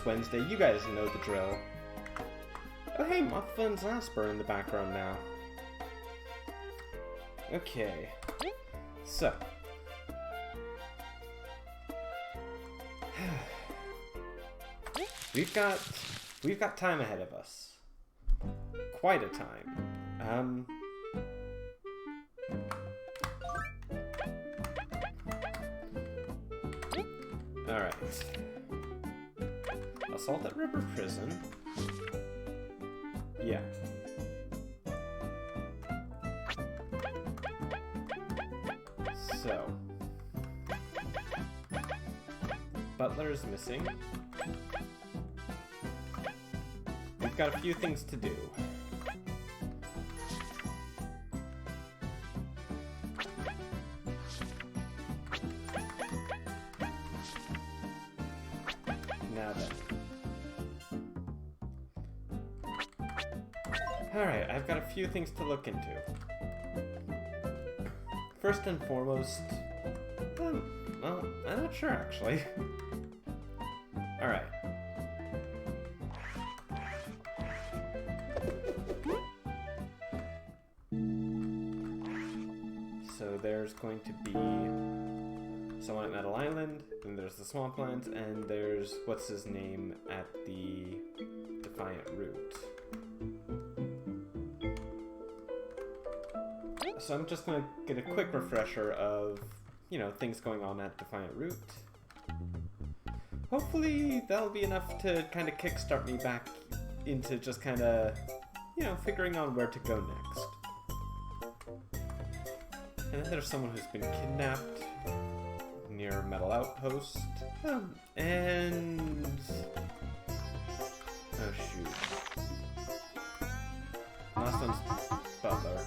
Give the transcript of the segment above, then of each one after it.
it's Wednesday. You guys know the drill. Oh hey, Mothfa and Zasper in the background now. Okay. So. We've got time ahead of us. Quite a time. Alright. Assault at River Prison. Yeah. So. Butler is missing. We've got a few things to do. Now then. Alright, I've got a few things to look into. First and foremost, well, I'm not sure actually. Alright. So there's going to be someone at Metal Island, and there's the Swamplands, and there's what's his name at the Defiant Root. So I'm just gonna get a quick refresher of, you know, things going on at Defiant Root. Hopefully that'll be enough to kind of kickstart me back into just kind of, you know, figuring out where to go next. And then there's someone who's been kidnapped near Metal Outpost. And... oh shoot. Last one's Butler.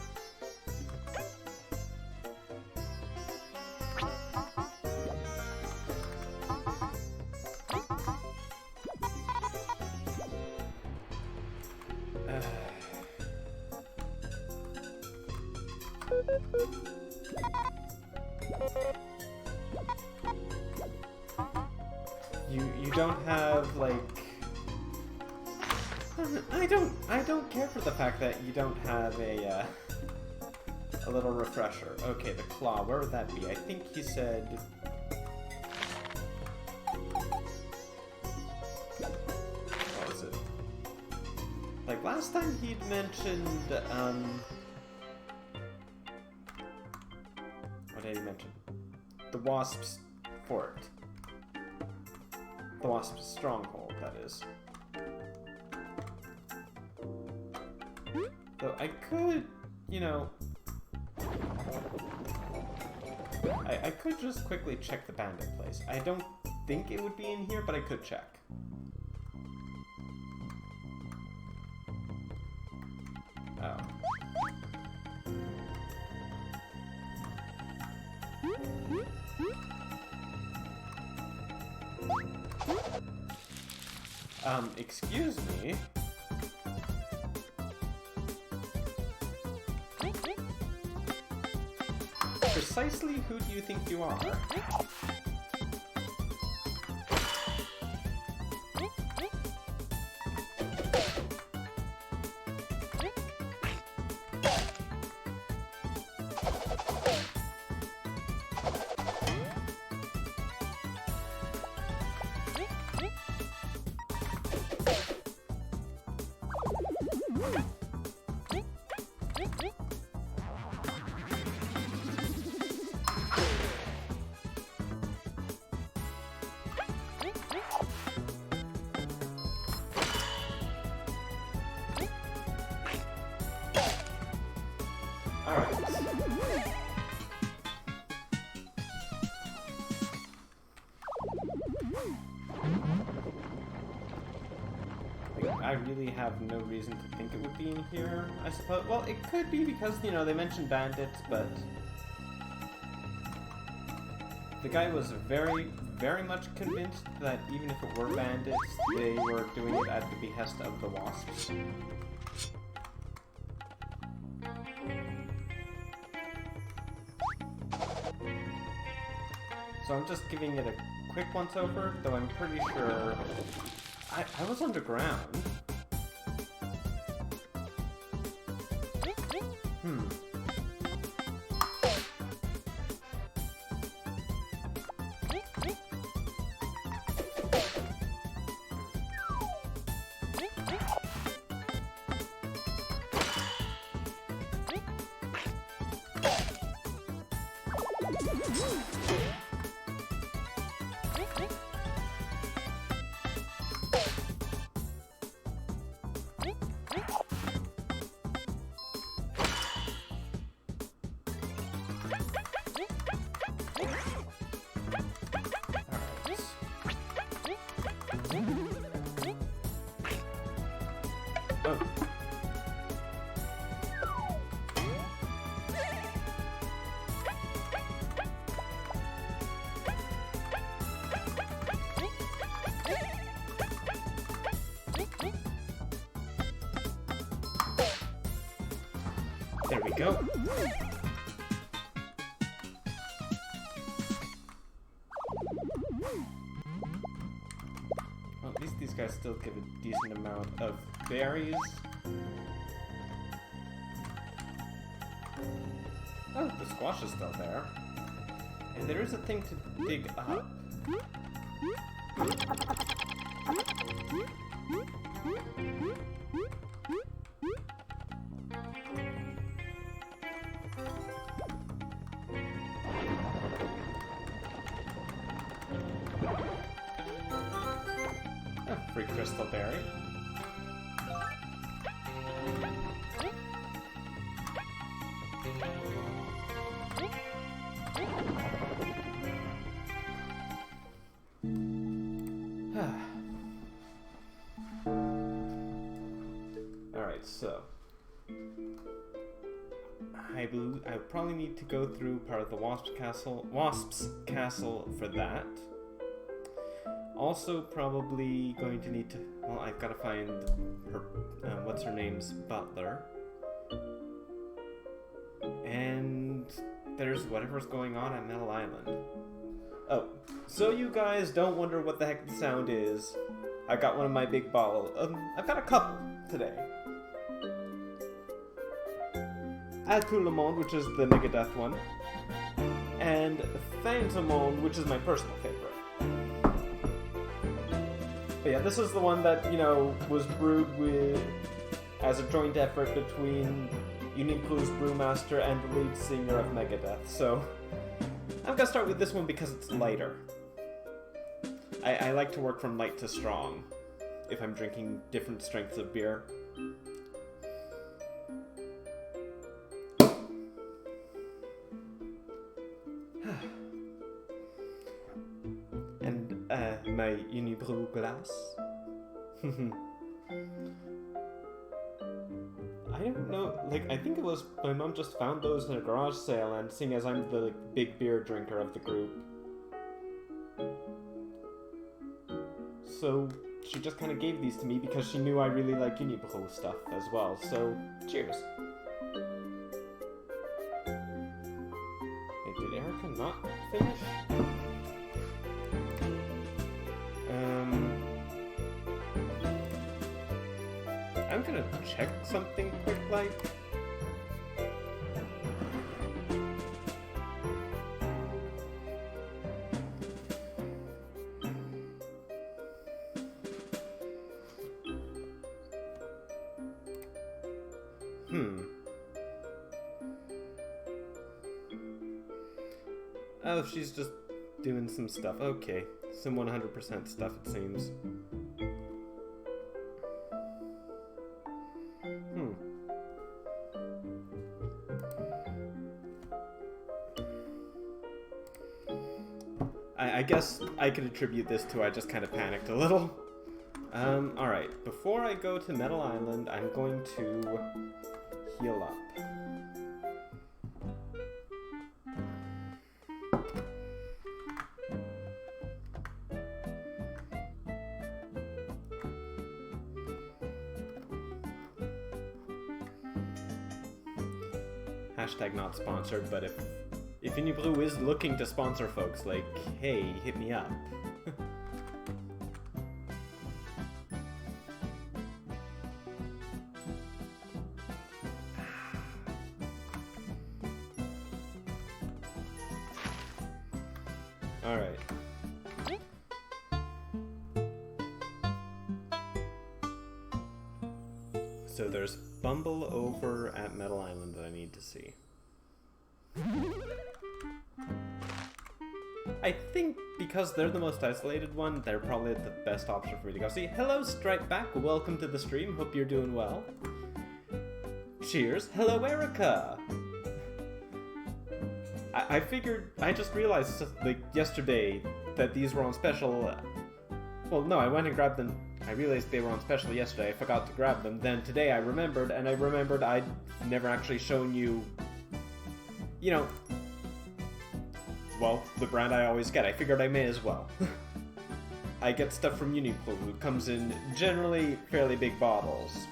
You don't have, like... I don't care for the fact that you don't have a little refresher. Okay, the claw, where would that be? I think he said... what was it? Like, last time he'd mentioned, what did he mention? The Wasp's Fort. The Wasp's Stronghold, that is. So I could, you know... I could just quickly check the bandit place. I don't think it would be in here, but I could check. Oh. Excuse me? Precisely who do you think you are? I really have no reason to think it would be in here, I suppose. Well, it could be because, you know, they mentioned bandits, but... the guy was very, very much convinced that even if it were bandits, they were doing it at the behest of the Wasps. So I'm just giving it a quick once-over, though I'm pretty sure I was underground. Oh. There we go. Well, at least these guys still give a decent amount of berries. Oh, the squash is still there. And there is a thing to dig up. Oh, free crystal berry. Alright, so I probably need to go through part of the Wasp's Castle for that. Also, probably going to need to, well, I've got to find her, what's her name's butler. And there's whatever's going on at Metal Island. Oh, so you guys don't wonder what the heck the sound is. I got one of my big bottles. I've got a couple today. A Tout Le Monde, which is the Megadeth one. And Phantomon, which is my personal favorite. But yeah, this is the one that, you know, was brewed with as a joint effort between Uniqlo's brewmaster and the lead singer of Megadeth. So I'm gonna start with this one because it's lighter. I like to work from light to strong if I'm drinking different strengths of beer. And my Unibrew glass. I don't know, like, I think it was my mom just found those in a garage sale, and seeing as I'm the big beer drinker of the group, so she just kind of gave these to me because she knew I really like Unibrew stuff as well, so cheers. Wait, did Erica not finish? I'm gonna check something quick, like. Oh, she's just doing some stuff. Okay. Some 100% stuff, it seems. I guess I could attribute this to I just kind of panicked a little. Alright. Before I go to Metal Island, I'm going to heal up. Hashtag not sponsored, but if Unibrew is looking to sponsor folks, like, hey, hit me up. Alright. So there's Bumble over at Metal Island that I need to see. I think because they're the most isolated one, they're probably the best option for me to go see. Hello, Stripe Back. Welcome to the stream. Hope you're doing well. Cheers. Hello, Erica. I figured, I just realized, like, yesterday that these were on special. Well, no, I went and grabbed them. I realized they were on special yesterday. I forgot to grab them. Then today I remembered, and I remembered I'd never actually shown you, you know, well, the brand I always get. I figured I may as well. I get stuff from Uniqlo. It comes in generally fairly big bottles.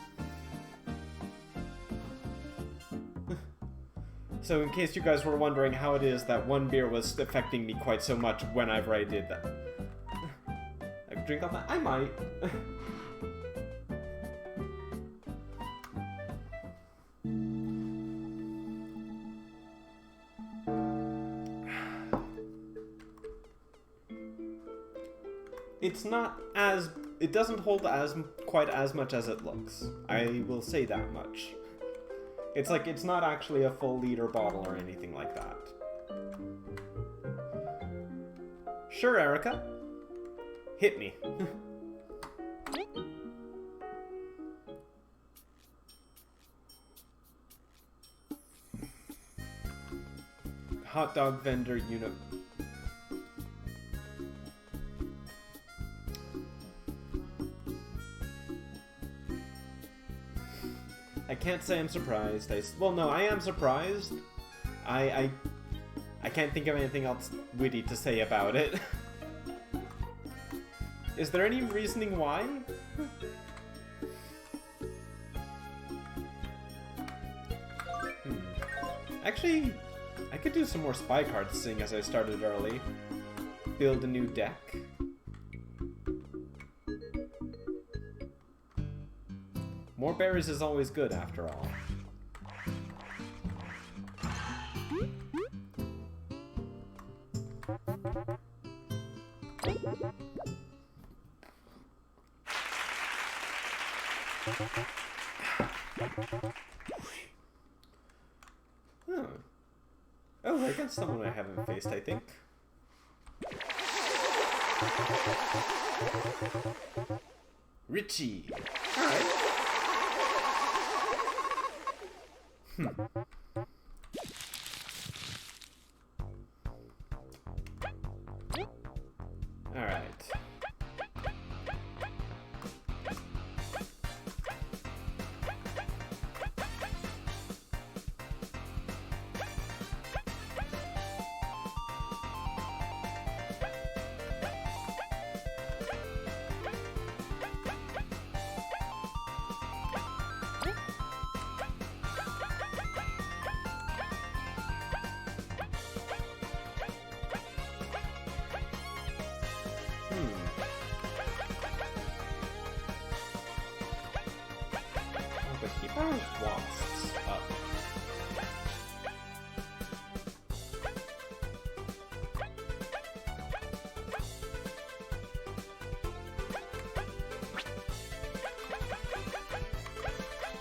So in case you guys were wondering how it is that one beer was affecting me quite so much whenever I did that. I drink on that? I might. It's not as... It doesn't hold as quite as much as it looks. I will say that much. It's like, it's not actually a full liter bottle or anything like that. Sure, Erica. Hit me. Hot dog vendor unit. I can't say I'm surprised. Well, no, I am surprised. I can't think of anything else witty to say about it. Is there any reasoning why? Actually, I could do some more spy cards seeing as I started early. Build a new deck. More berries is always good, after all. Huh. Oh, against someone I haven't faced, I think. Richie! Alright. Alright. But he powers wasps up.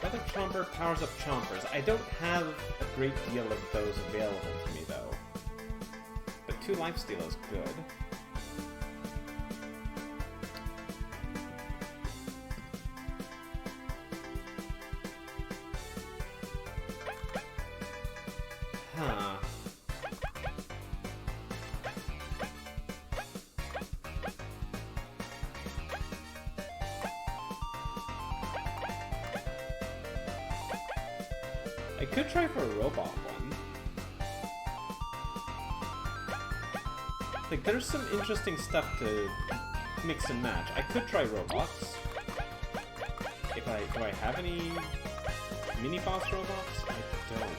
Other Chomper powers up Chompers. I don't have a great deal of those available to me, though. But 2 lifesteal is good. Huh. I could try for a robot one. Like, there's some interesting stuff to mix and match. I could try robots. Do I have any mini-boss robots? I don't.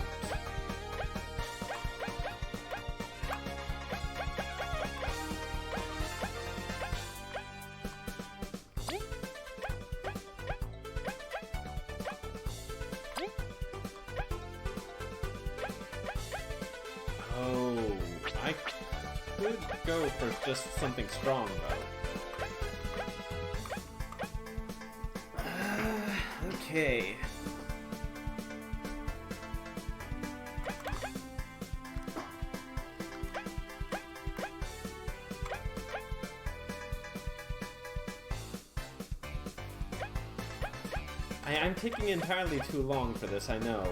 Oh, I could go for just something strong, though. Okay. I'm taking entirely too long for this, I know.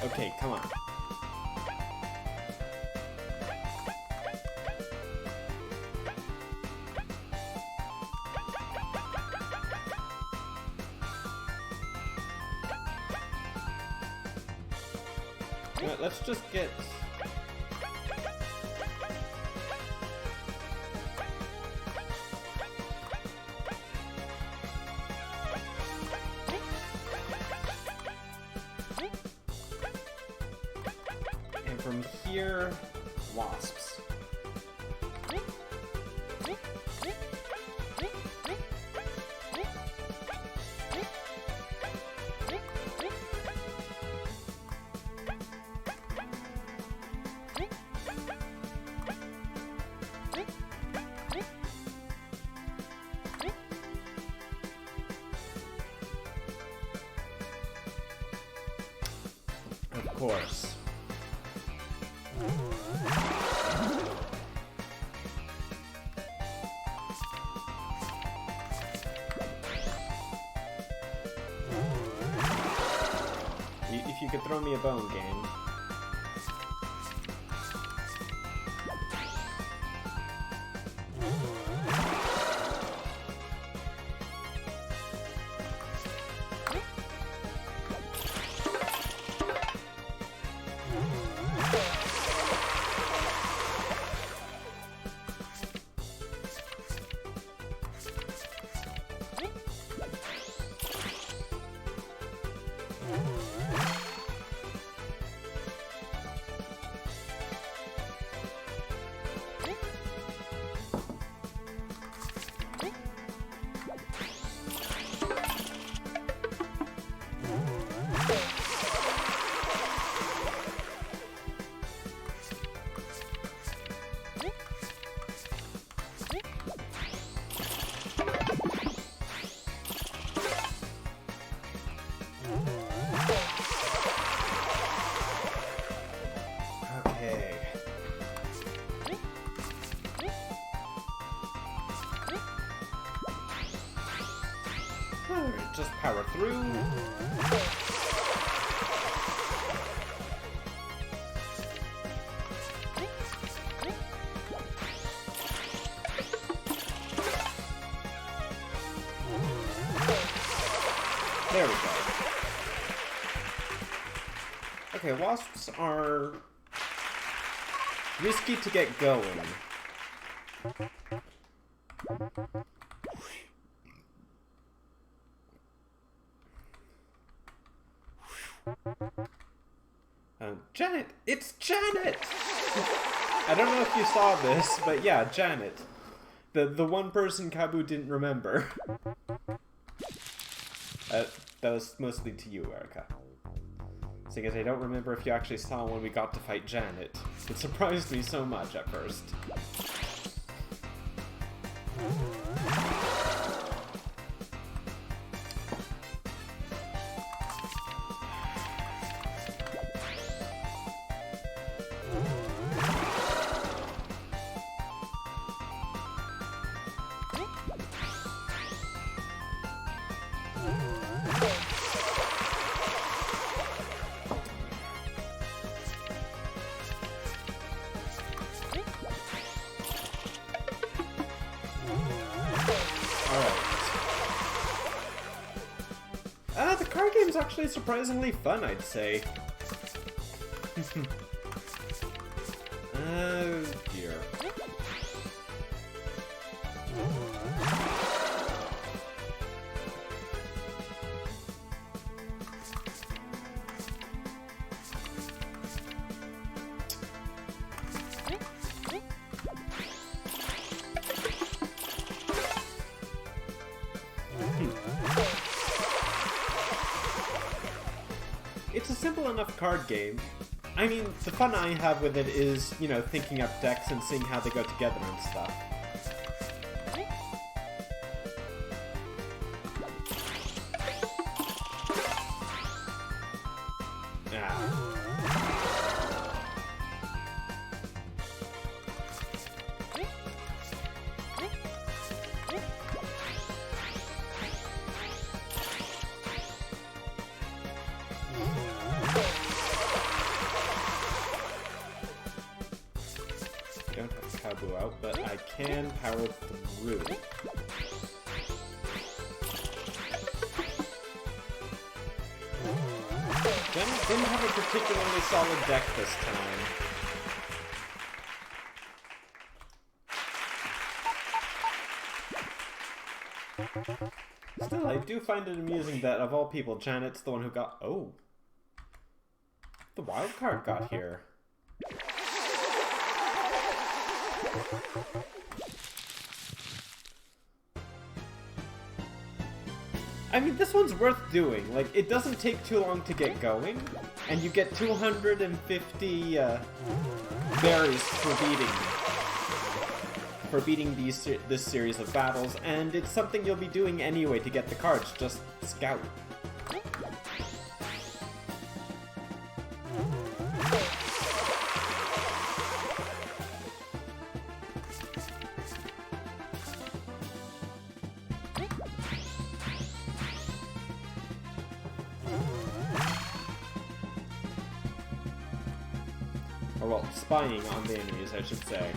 Okay, come on. Let's just get... And from here, wasps. Of course. If you could throw me a bone, game. Just power through. There we go. Okay, wasps are risky to get going. Janet! It's Janet! I don't know if you saw this, but yeah, Janet. The one person Kabu didn't remember. That was mostly to you, Erica. Seeing as I don't remember if you actually saw when we got to fight Janet. It surprised me so much at first. The card game's actually surprisingly fun, I'd say. Oh dear. It's a simple enough card game. I mean, the fun I have with it is, you know, thinking up decks and seeing how they go together and stuff. Out, but I can power through. Didn't have a particularly solid deck this time. Still, I do find it amusing that, of all people, Janet's the one who got... Oh! The wild card got here. I mean, this one's worth doing. Like, it doesn't take too long to get going, and you get 250 berries for beating this series of battles, and it's something you'll be doing anyway to get the cards. Just scout. Or, well, spying on the enemies, I should say.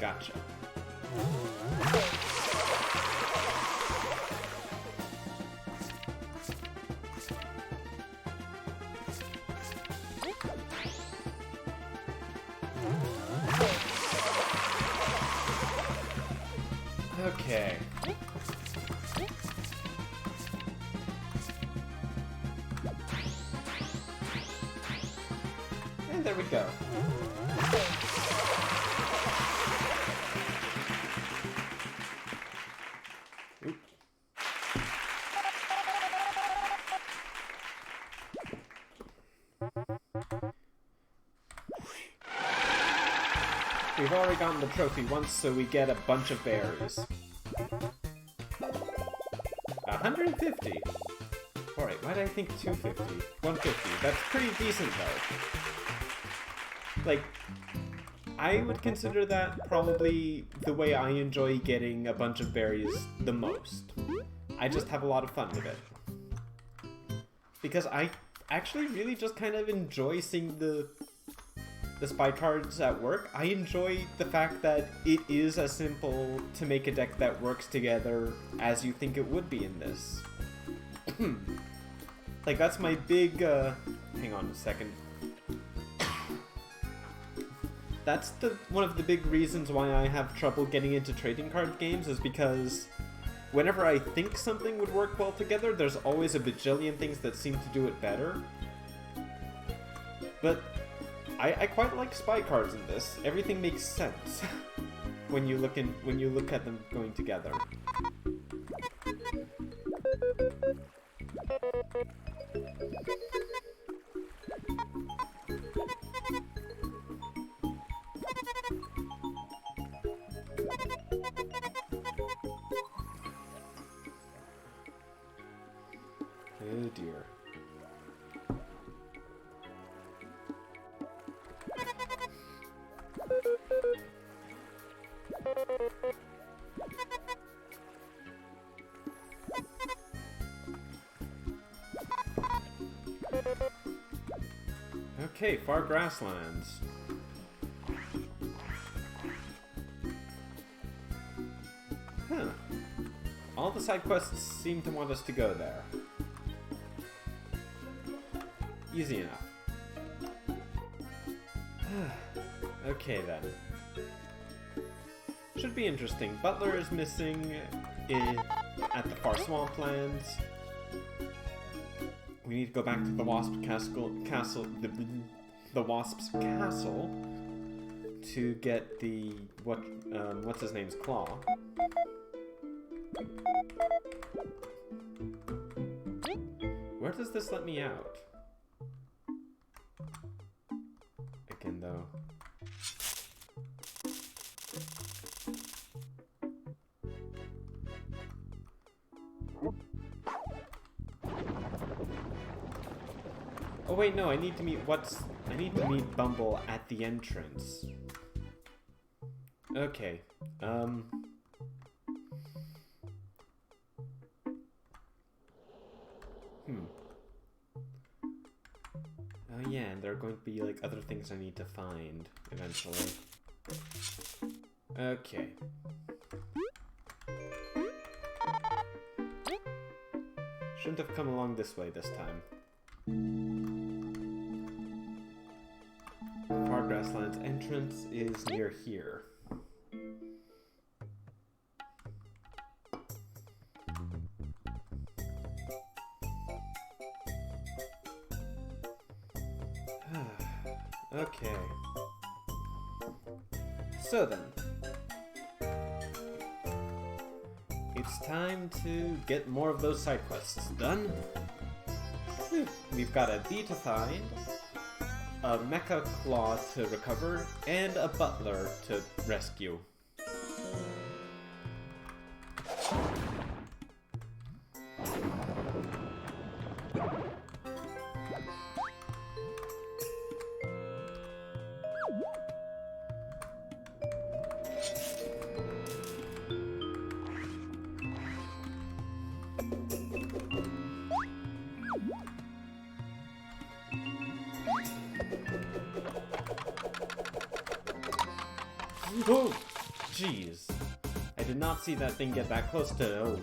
Gotcha. Okay. And there we go. Oop. We've already gotten the trophy once, so we get a bunch of berries. 150. Alright, why did I think 250? 150. That's pretty decent, though. Like, I would consider that probably the way I enjoy getting a bunch of berries the most. I just have a lot of fun with it. Because I actually really just kind of enjoy seeing the spy cards at work. I enjoy the fact that it is as simple to make a deck that works together as you think it would be in this. Like, that's my big, hang on a second. That's one of the big reasons why I have trouble getting into trading card games, is because whenever I think something would work well together, there's always a bajillion things that seem to do it better. But I quite like spy cards in this. Everything makes sense when you look at them going together. Oh dear. Okay, far grasslands. Huh. All the side quests seem to want us to go there. Easy enough. Okay then. Should be interesting. Butler is missing at the far swamplands. We need to go back to the Wasp's the Wasp's castle to get the what's his name's claw. Where does this let me out? Again, though. Oh wait, no, I need to meet Bumble at the entrance. Okay. Oh yeah, and there are going to be like other things I need to find eventually. Okay. Shouldn't have come along this way this time. Far Grasslands entrance is near here. Okay. So then. It's time to get more of those side quests done. We've got a bee to find, a mecha claw to recover, and a butler to rescue. Oh, jeez. I did not see that thing get that close to... Oh.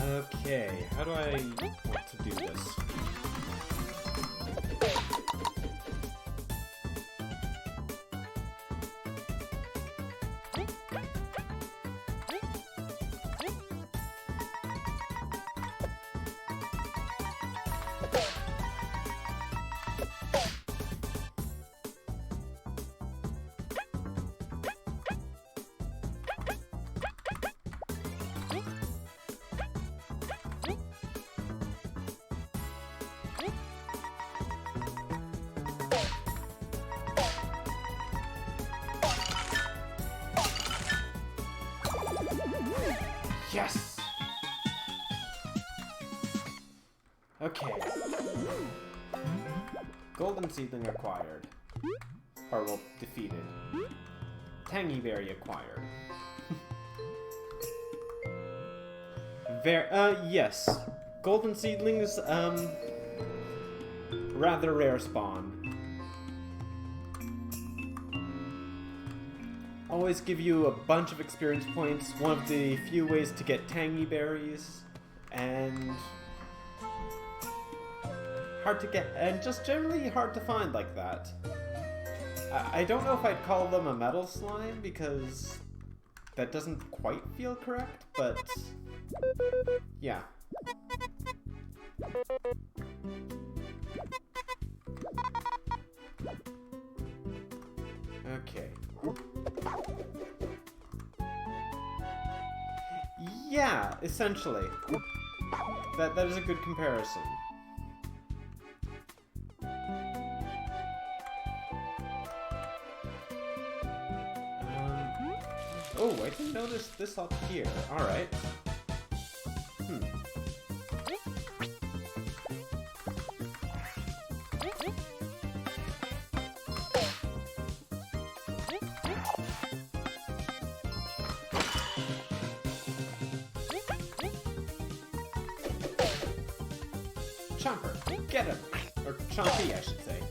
Okay, how do I want to do this? Yes! Okay. Golden Seedling acquired. Or, well, defeated. Tangy Berry acquired. Yes. Golden Seedlings, rather rare spawn. Always give you a bunch of experience points, one of the few ways to get tangy berries, and hard to get, and just generally hard to find like that. I don't know if I'd call them a metal slime, because that doesn't quite feel correct, but yeah. Okay. Yeah, essentially. That is a good comparison. Oh, I didn't notice this up here. Alright. Chomper, get him! Or Chompy, I should say.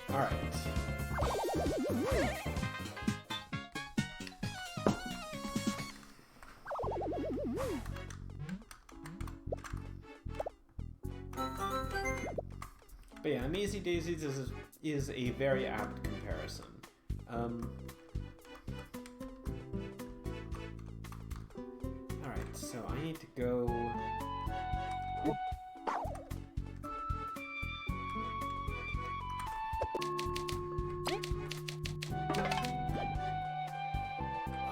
Alright. But yeah, Amazy Daisies is a very apt comparison. Alright, so I need to go...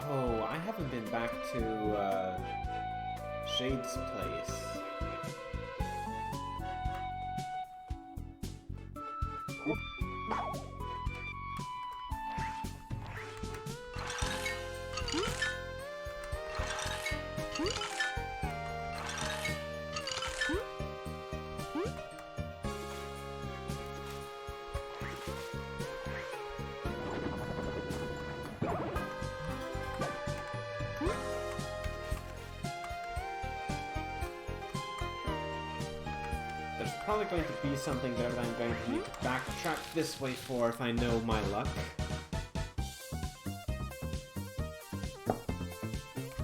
Oh, I haven't been back to Shade's place. Probably going to be something that I'm going to need to backtrack this way for if I know my luck.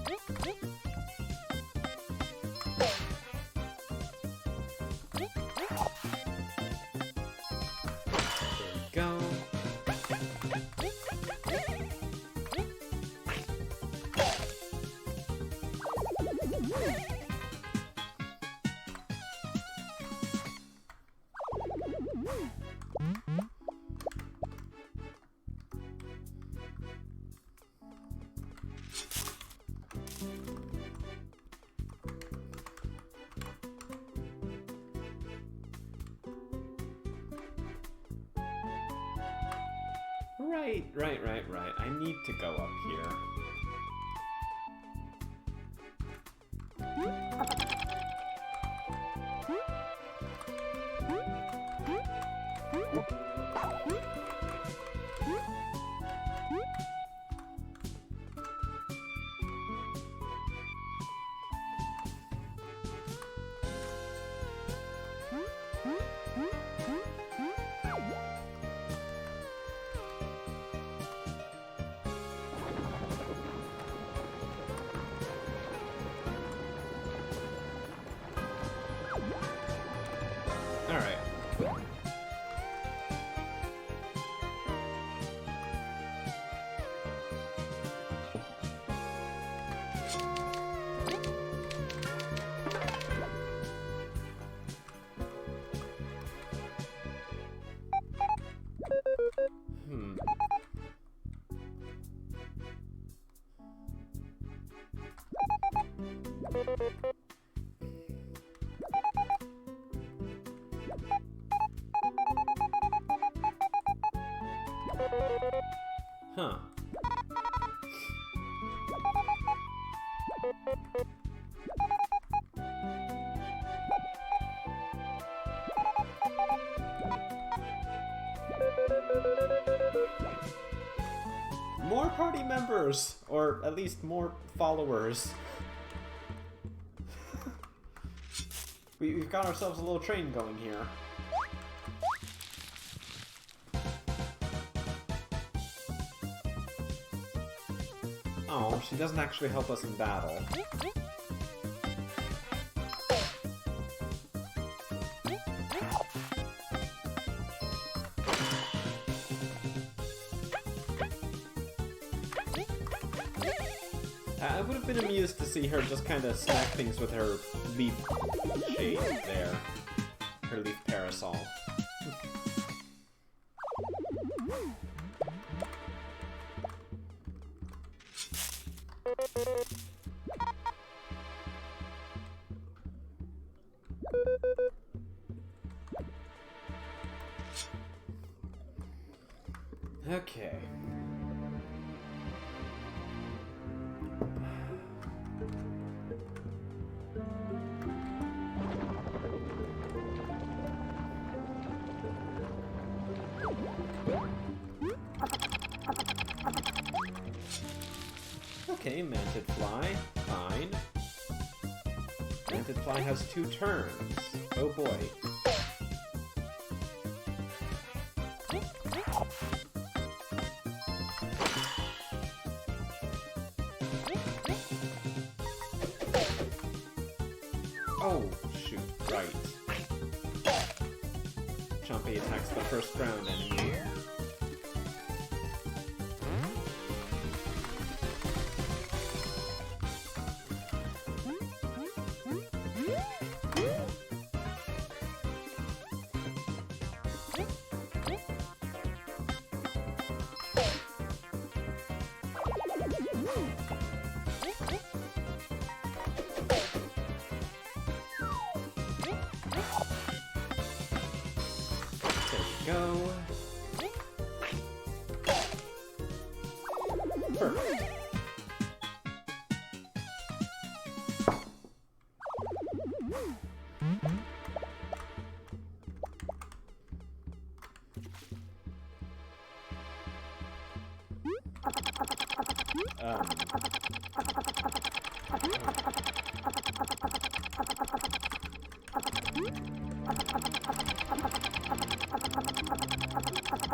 There we go. Right. I need to go up here. Alright. Huh. More party members! Or at least more followers. We've got ourselves a little train going here. Oh, she doesn't actually help us in battle. I would have been amused to see her just kind of snack things with her leaf shade there. Her leaf parasol. Okay. Okay, Manted Fly. Fine. Manted Fly has 2 turns. Oh boy. Oh, shoot, right. Chompy attacks the first ground enemy. Go. Perfect.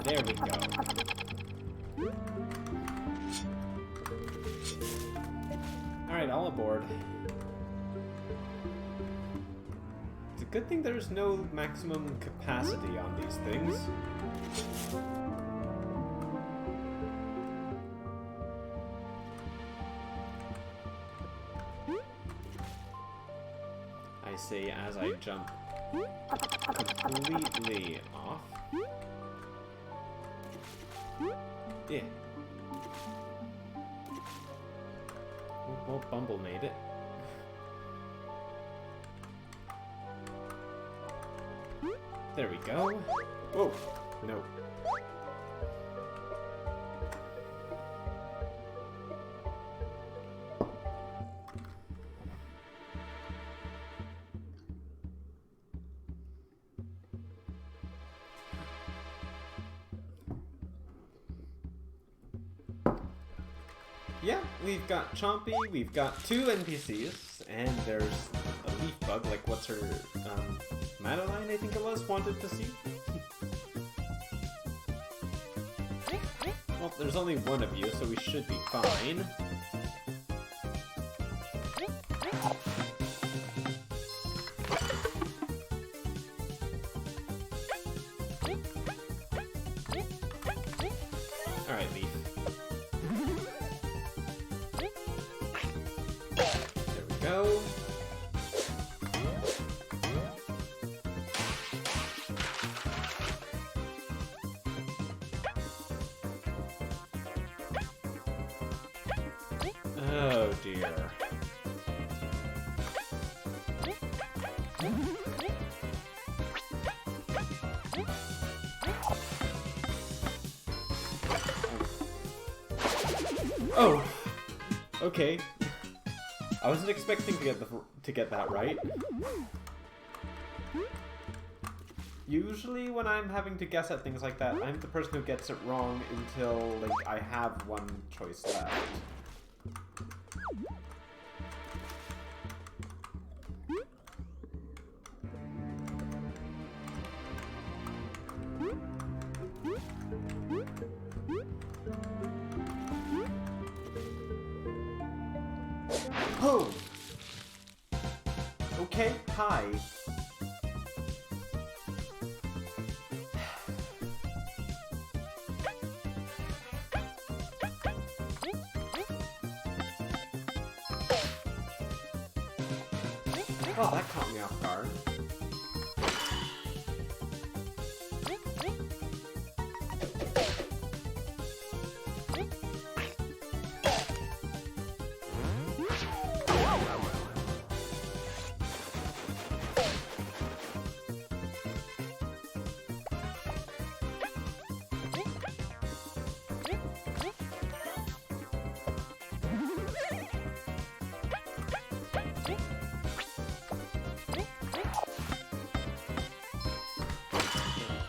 There we go. Alright, all aboard. It's a good thing there's no maximum capacity on these things. I say as I jump completely off. Yeah. Well, Bumble made it. There we go. Oh, no. Yeah, we've got Chompy, we've got 2 NPCs, and there's a leaf bug, like what's her, Madeline, I think it was, wanted to see. Well, there's only one of you, so we should be fine. Alright, Leaf. Go. Oh dear. Oh. Okay. I wasn't expecting to get that right. Usually when I'm having to guess at things like that, I'm the person who gets it wrong until, like, I have one choice left. Oh! Okay, hi. Oh, that caught me off guard.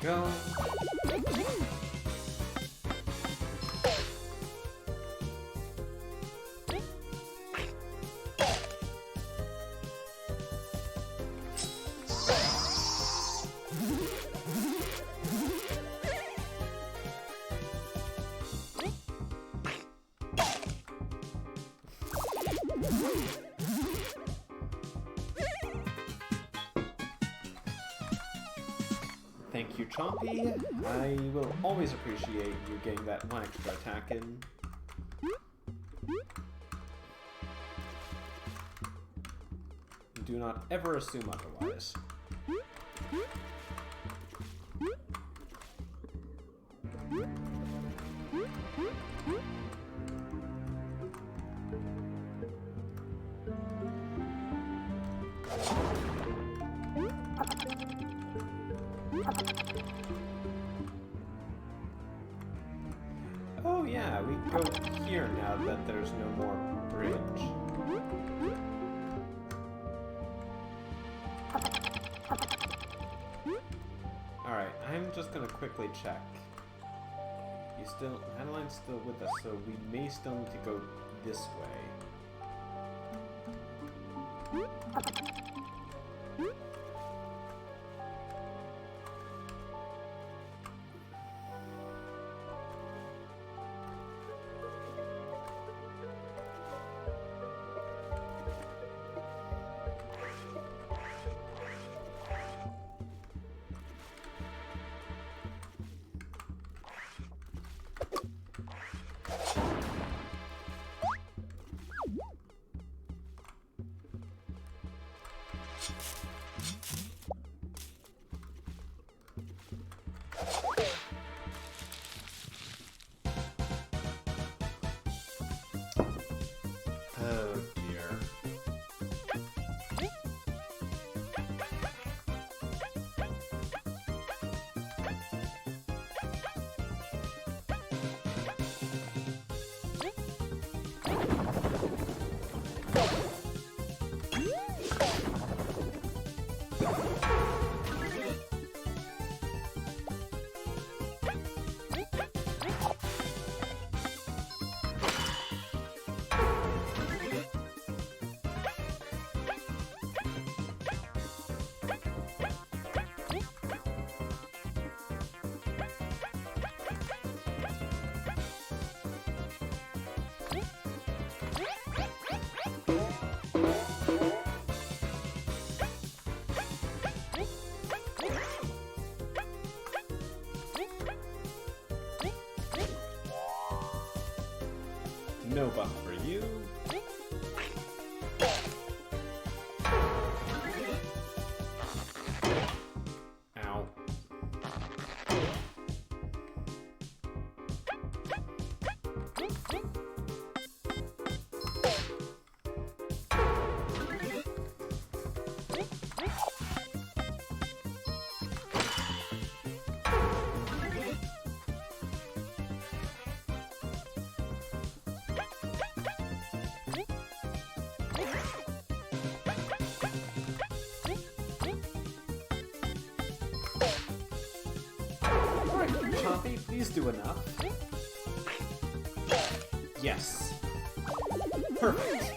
Go. Thank you, Chompy. I will always appreciate you getting that one extra attack in. Do not ever assume otherwise. Oh yeah, we go here now that there's no more bridge. Alright, I'm just gonna quickly check. Madeline's still with us, so we may still need to go this way. Oh dear. No buff for you. Ow. Chompy, please do enough. Yes. Perfect.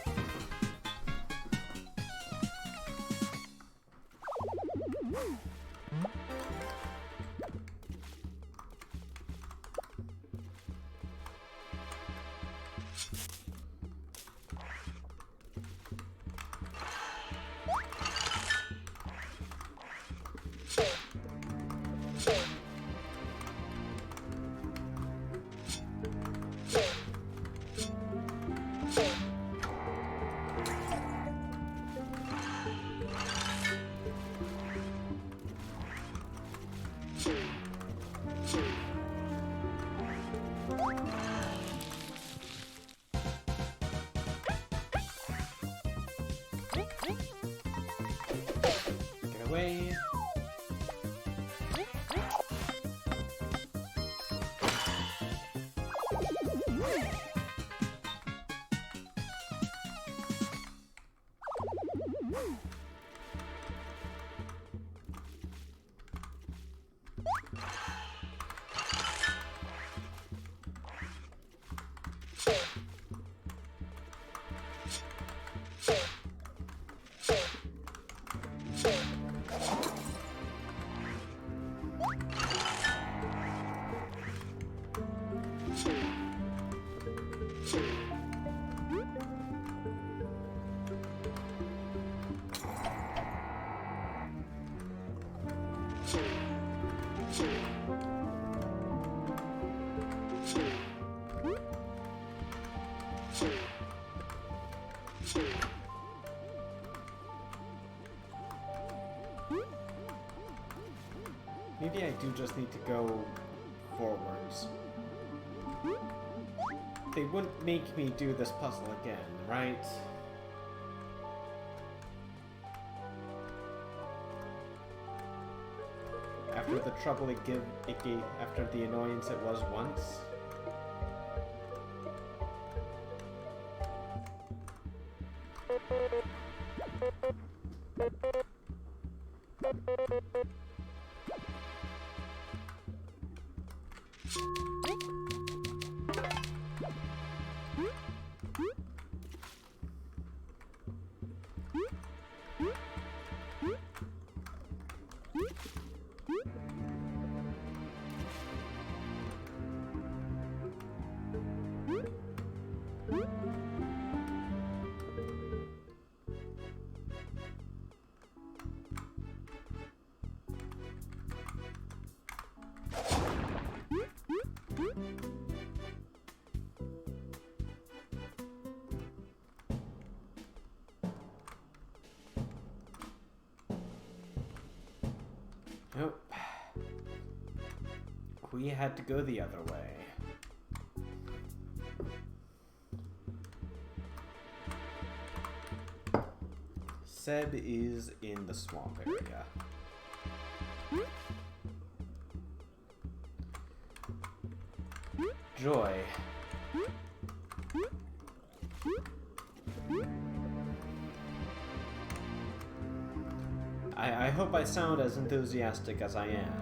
Get away. Maybe I do just need to go forwards. They wouldn't make me do this puzzle again, right? After the trouble it gave, after the annoyance it was once. Nope. We had to go the other way. Seb is in the swamp area. Joy. I hope I sound as enthusiastic as I am.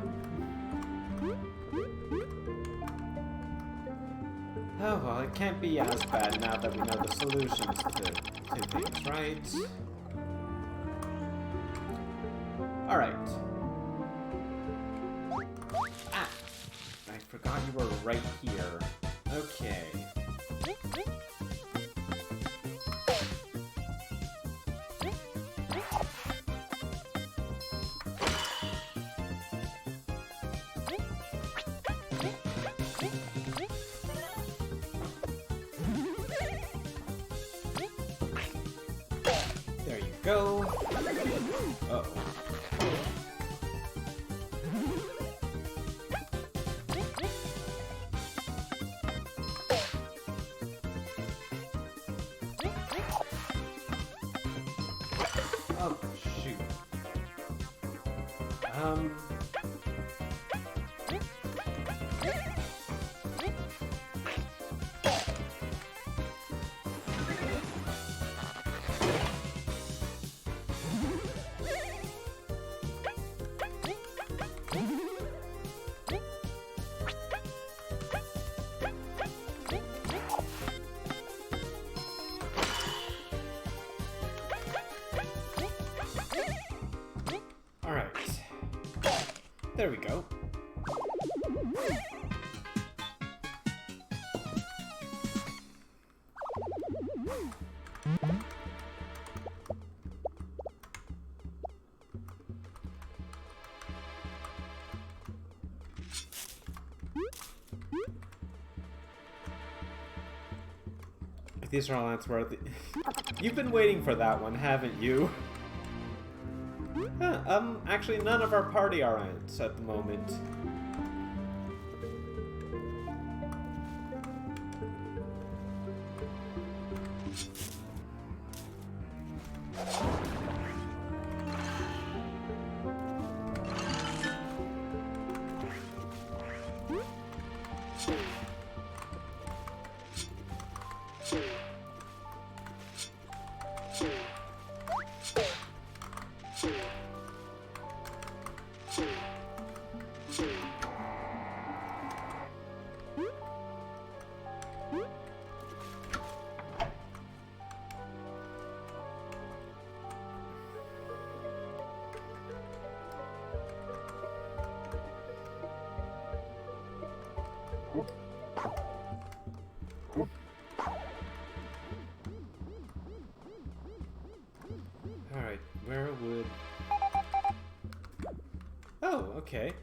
Oh well, it can't be as bad now that we know the solutions to things, right? Alright. Ah! I forgot you were right here. Okay. There you go. Uh-oh. Oh, shoot. Alright. There we go. These are all worthy. You've been waiting for that one, haven't you? Huh, actually none of our party are ants at the moment. Alright, where would... Oh, okay.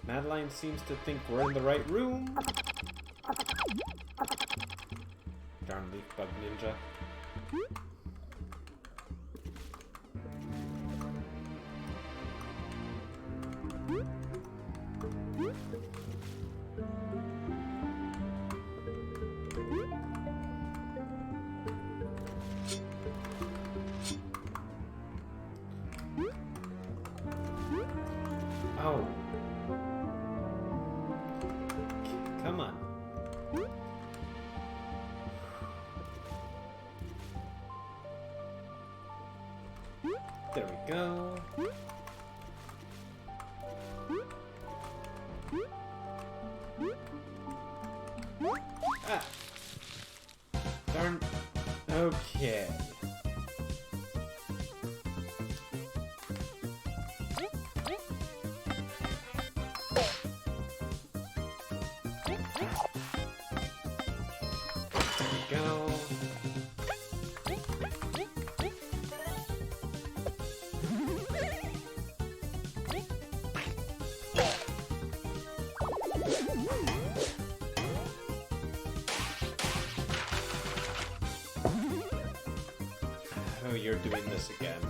Madeline seems to think we're in the right room. Darn leaf bug ninja. Oh. Come on. There we go. Ah. Darn. Okay. Go. Oh, you're doing this again.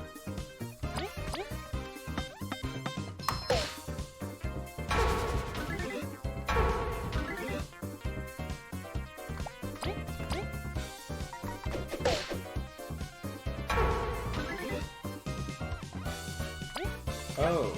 Oh.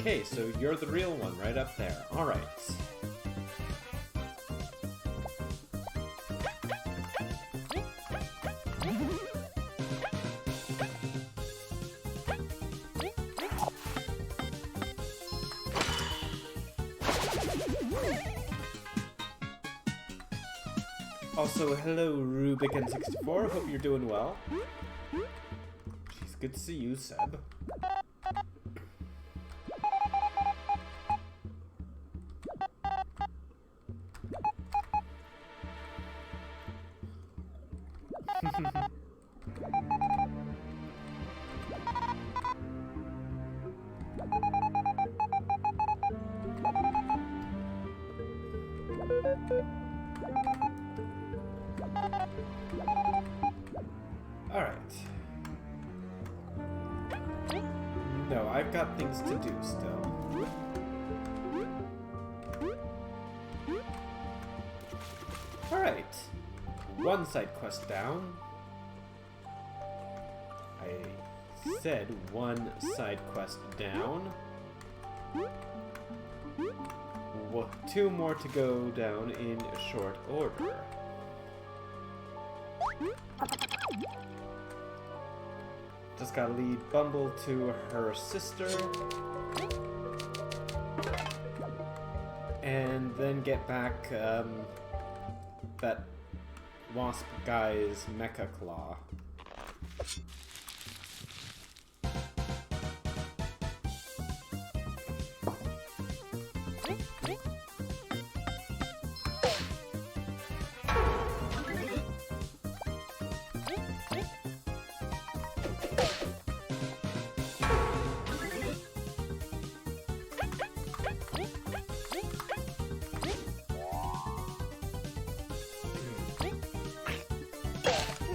Okay, so you're the real one right up there. Alright. Also, hello Rubicon64, hope you're doing well. Jeez, good to see you, Seb. Alright. No, I've got things to do still. Alright. One side quest down. I said one side quest down. Two more to go down in short order. Just gotta lead Bumble to her sister. And then get back that wasp guy's mecha claw.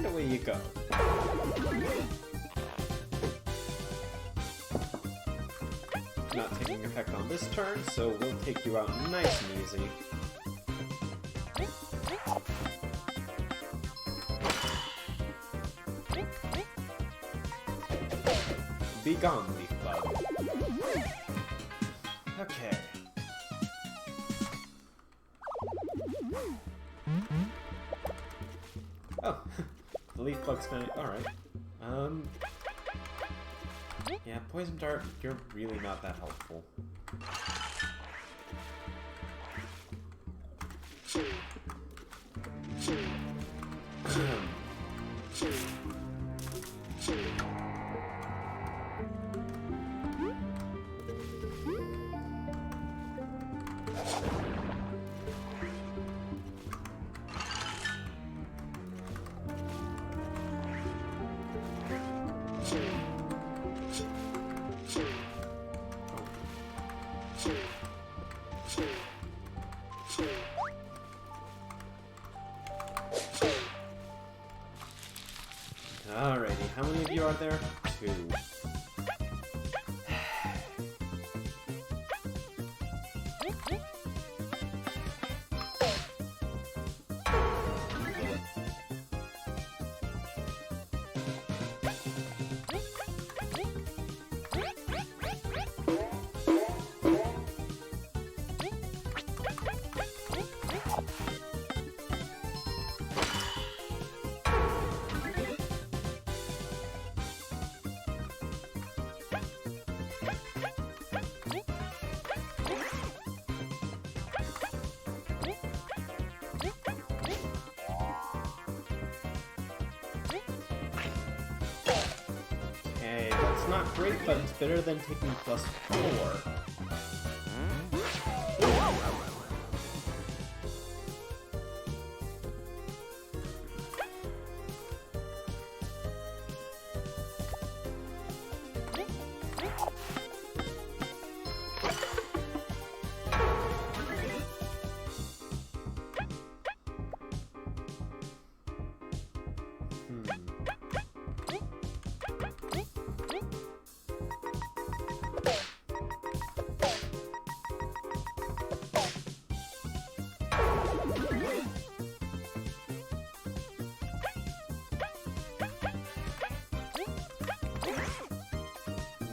Away you go. Not taking effect on this turn, so we'll take you out nice and easy. Be gone, leaf bug. Okay. Oh. The leaf bug's gonna... Alright. Yeah, poison dart, you're really not that helpful. Alrighty, how many of you are there? 2. Not great, but it's better than taking +4.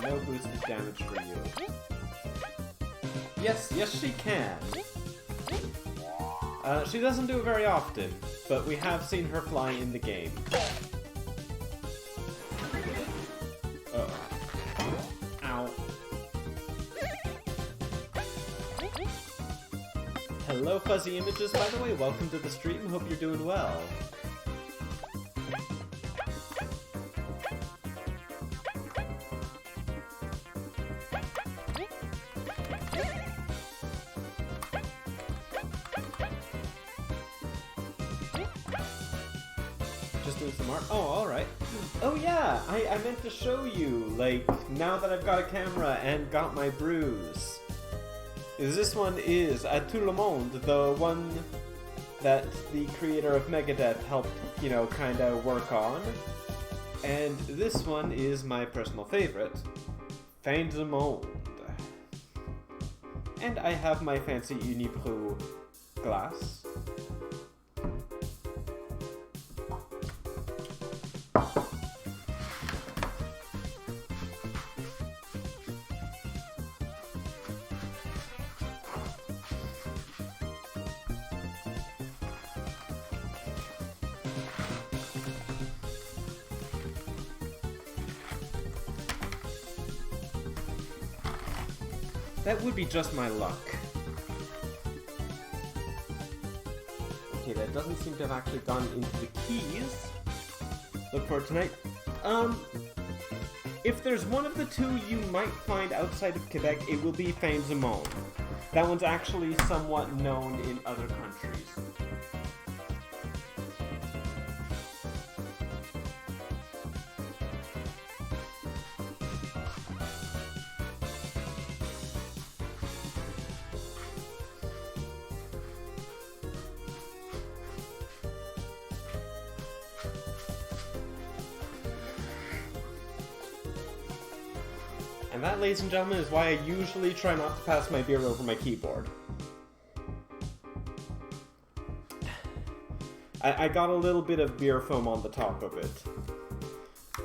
No boosted damage for you. Yes, she can. She doesn't do it very often, but we have seen her fly in the game. Uh-oh. Ow. Hello, Fuzzy Images, by the way. Welcome to the stream. Hope you're doing well. Oh, alright. Oh yeah, I meant to show you, like, now that I've got a camera and got my brews. This one is à tout le monde, the one that the creator of Megadeth helped, you know, kinda work on. And this one is my personal favorite, Fin du Monde. And I have my fancy Unibrew glass. That would be just my luck. Okay, that doesn't seem to have actually gone into the keys. Look for it tonight. If there's one of the two you might find outside of Quebec, it will be Fin du Monde. That one's actually somewhat known in other countries. And that, ladies and gentlemen, is why I usually try not to pass my beer over my keyboard. I got a little bit of beer foam on the top of it.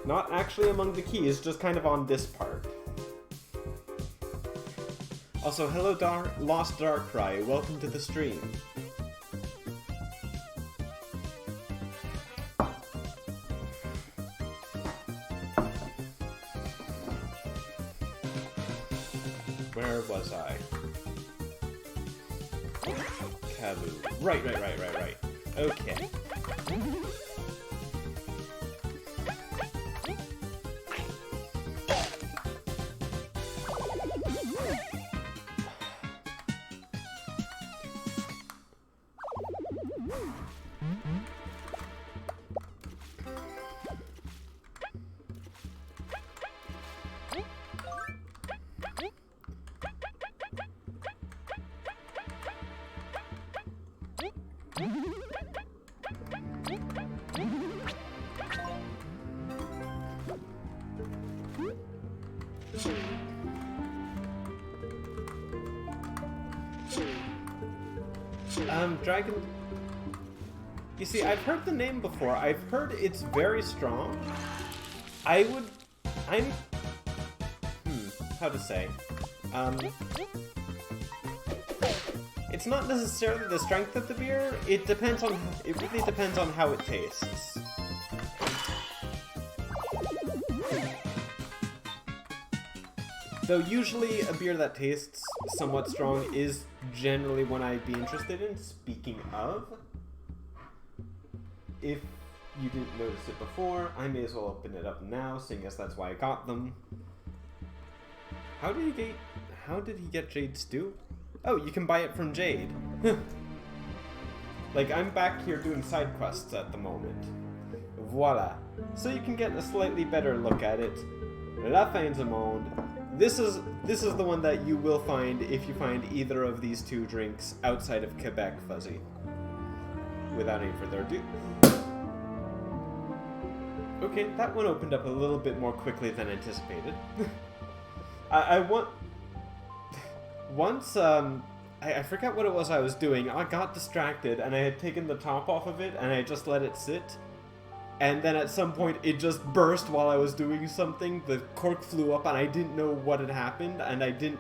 Not actually among the keys, just kind of on this part. Also, hello Lost Darkrai, welcome to the stream. Where was I? Kaboo. Right. Okay. Dragon... You see, I've heard the name before. I've heard it's very strong. I'm... how to say? It's not necessarily the strength of the beer. It really depends on how it tastes. Though usually a beer that tastes somewhat strong is generally one I'd be interested in. Speaking of, if you didn't notice it before, I may as well open it up now, seeing as that's why I got them. How did he get Jade Stew? Oh, you can buy it from Jade. Like, I'm back here doing side quests at the moment. Voila. So you can get a slightly better look at it. La Fin du Monde. This is the one that you will find if you find either of these two drinks outside of Quebec, Fuzzy. Without any further ado. Okay, that one opened up a little bit more quickly than anticipated. I forgot what it was I was doing. I got distracted and I had taken the top off of it and I just let it sit. And then at some point it just burst while I was doing something. The cork flew up and I didn't know what had happened, and I didn't...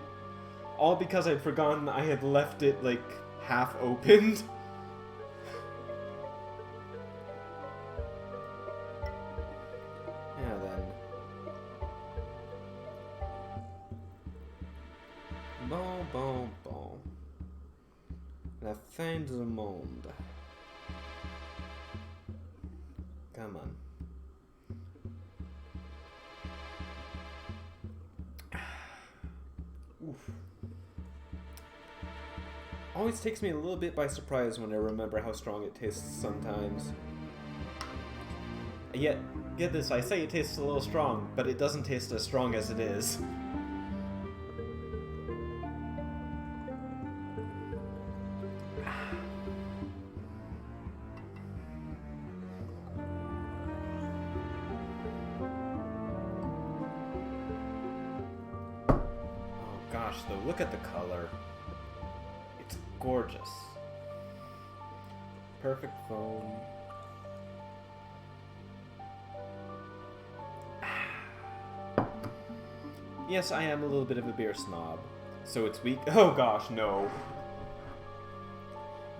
All because I'd forgotten I had left it, like, half opened. Yeah, then. Bon, bon, bon. La fin du monde. Come on. Oof. Always takes me a little bit by surprise when I remember how strong it tastes sometimes. Yet, get this, I say it tastes a little strong, but it doesn't taste as strong as it is. Though, look at the color. It's gorgeous. Perfect foam. Yes, I am a little bit of a beer snob. So it's weak. Oh gosh, no.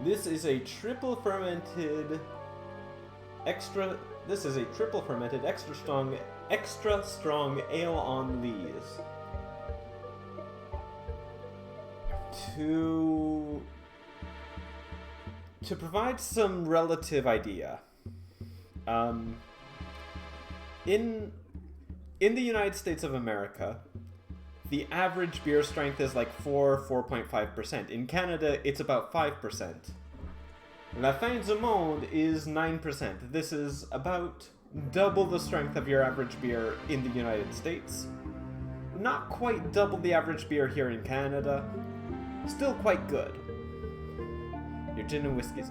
This is a triple fermented extra strong ale on lees. To provide some relative idea, in the United States of America, the average beer strength is like 4.5%. In Canada, it's about 5%. La Fin du Monde is 9%. This is about double the strength of your average beer in the United States. Not quite double the average beer here in Canada. Still quite good. Your gin and whiskies.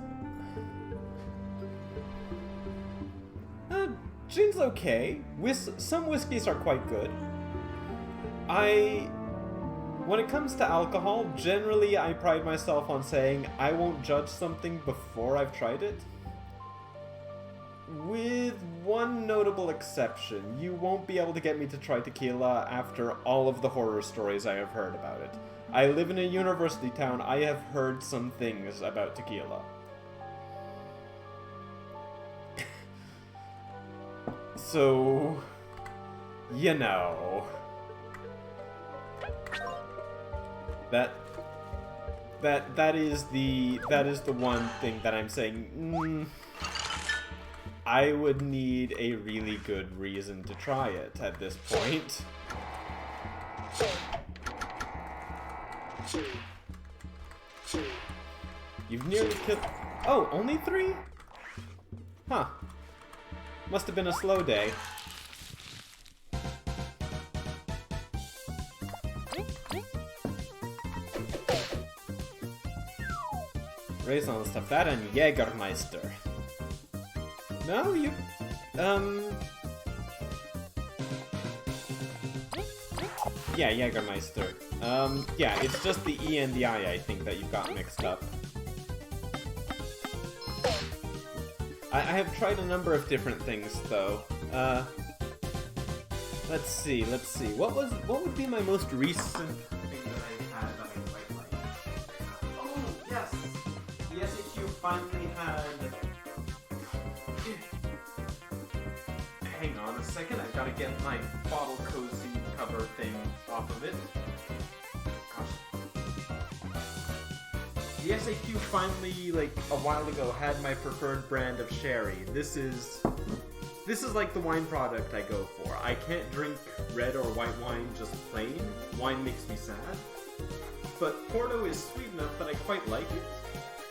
Gin's okay. Some whiskeys are quite good. When it comes to alcohol, generally I pride myself on saying I won't judge something before I've tried it. With one notable exception. You won't be able to get me to try tequila after all of the horror stories I have heard about it. I live in a university town. I have heard some things about tequila. So, you know, that is the one thing that I'm saying. I would need a really good reason to try it at this point. You've nearly killed... Oh, only 3? Huh. Must have been a slow day. Raison stuff that and Jägermeister. No, you... Yeah, Jägermeister. Yeah, it's just the E and the I think, that you've got mixed up. I have tried a number of different things, though. Let's see. What would be my most recent thing that I had that I quite liked? Oh, yes! The SAQ finally had... Hang on a second, I've got to get my bottle cozy cover thing off of it. The SAQ finally, like, a while ago, had my preferred brand of sherry. This is like the wine product I go for. I can't drink red or white wine just plain. Wine makes me sad. But Porto is sweet enough that I quite like it.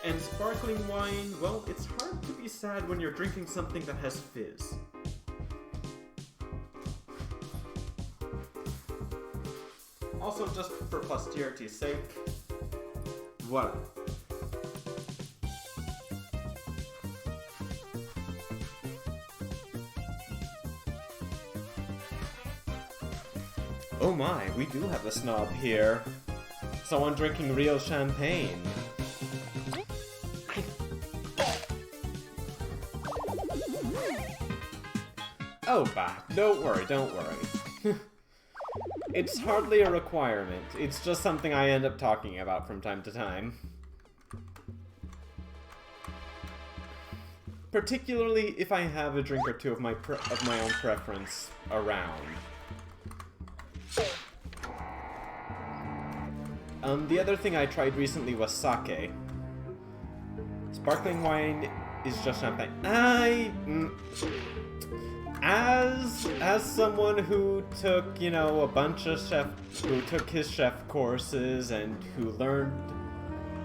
And sparkling wine, well, it's hard to be sad when you're drinking something that has fizz. Also, just for posterity's sake, voila. Oh my, we do have a snob here. Someone drinking real champagne. Oh, bah, don't worry. It's hardly a requirement. It's just something I end up talking about from time to time. Particularly if I have a drink or two of my own preference around. The other thing I tried recently was sake. Sparkling wine is just champagne. As someone who took, you know, a bunch of who took his chef courses and who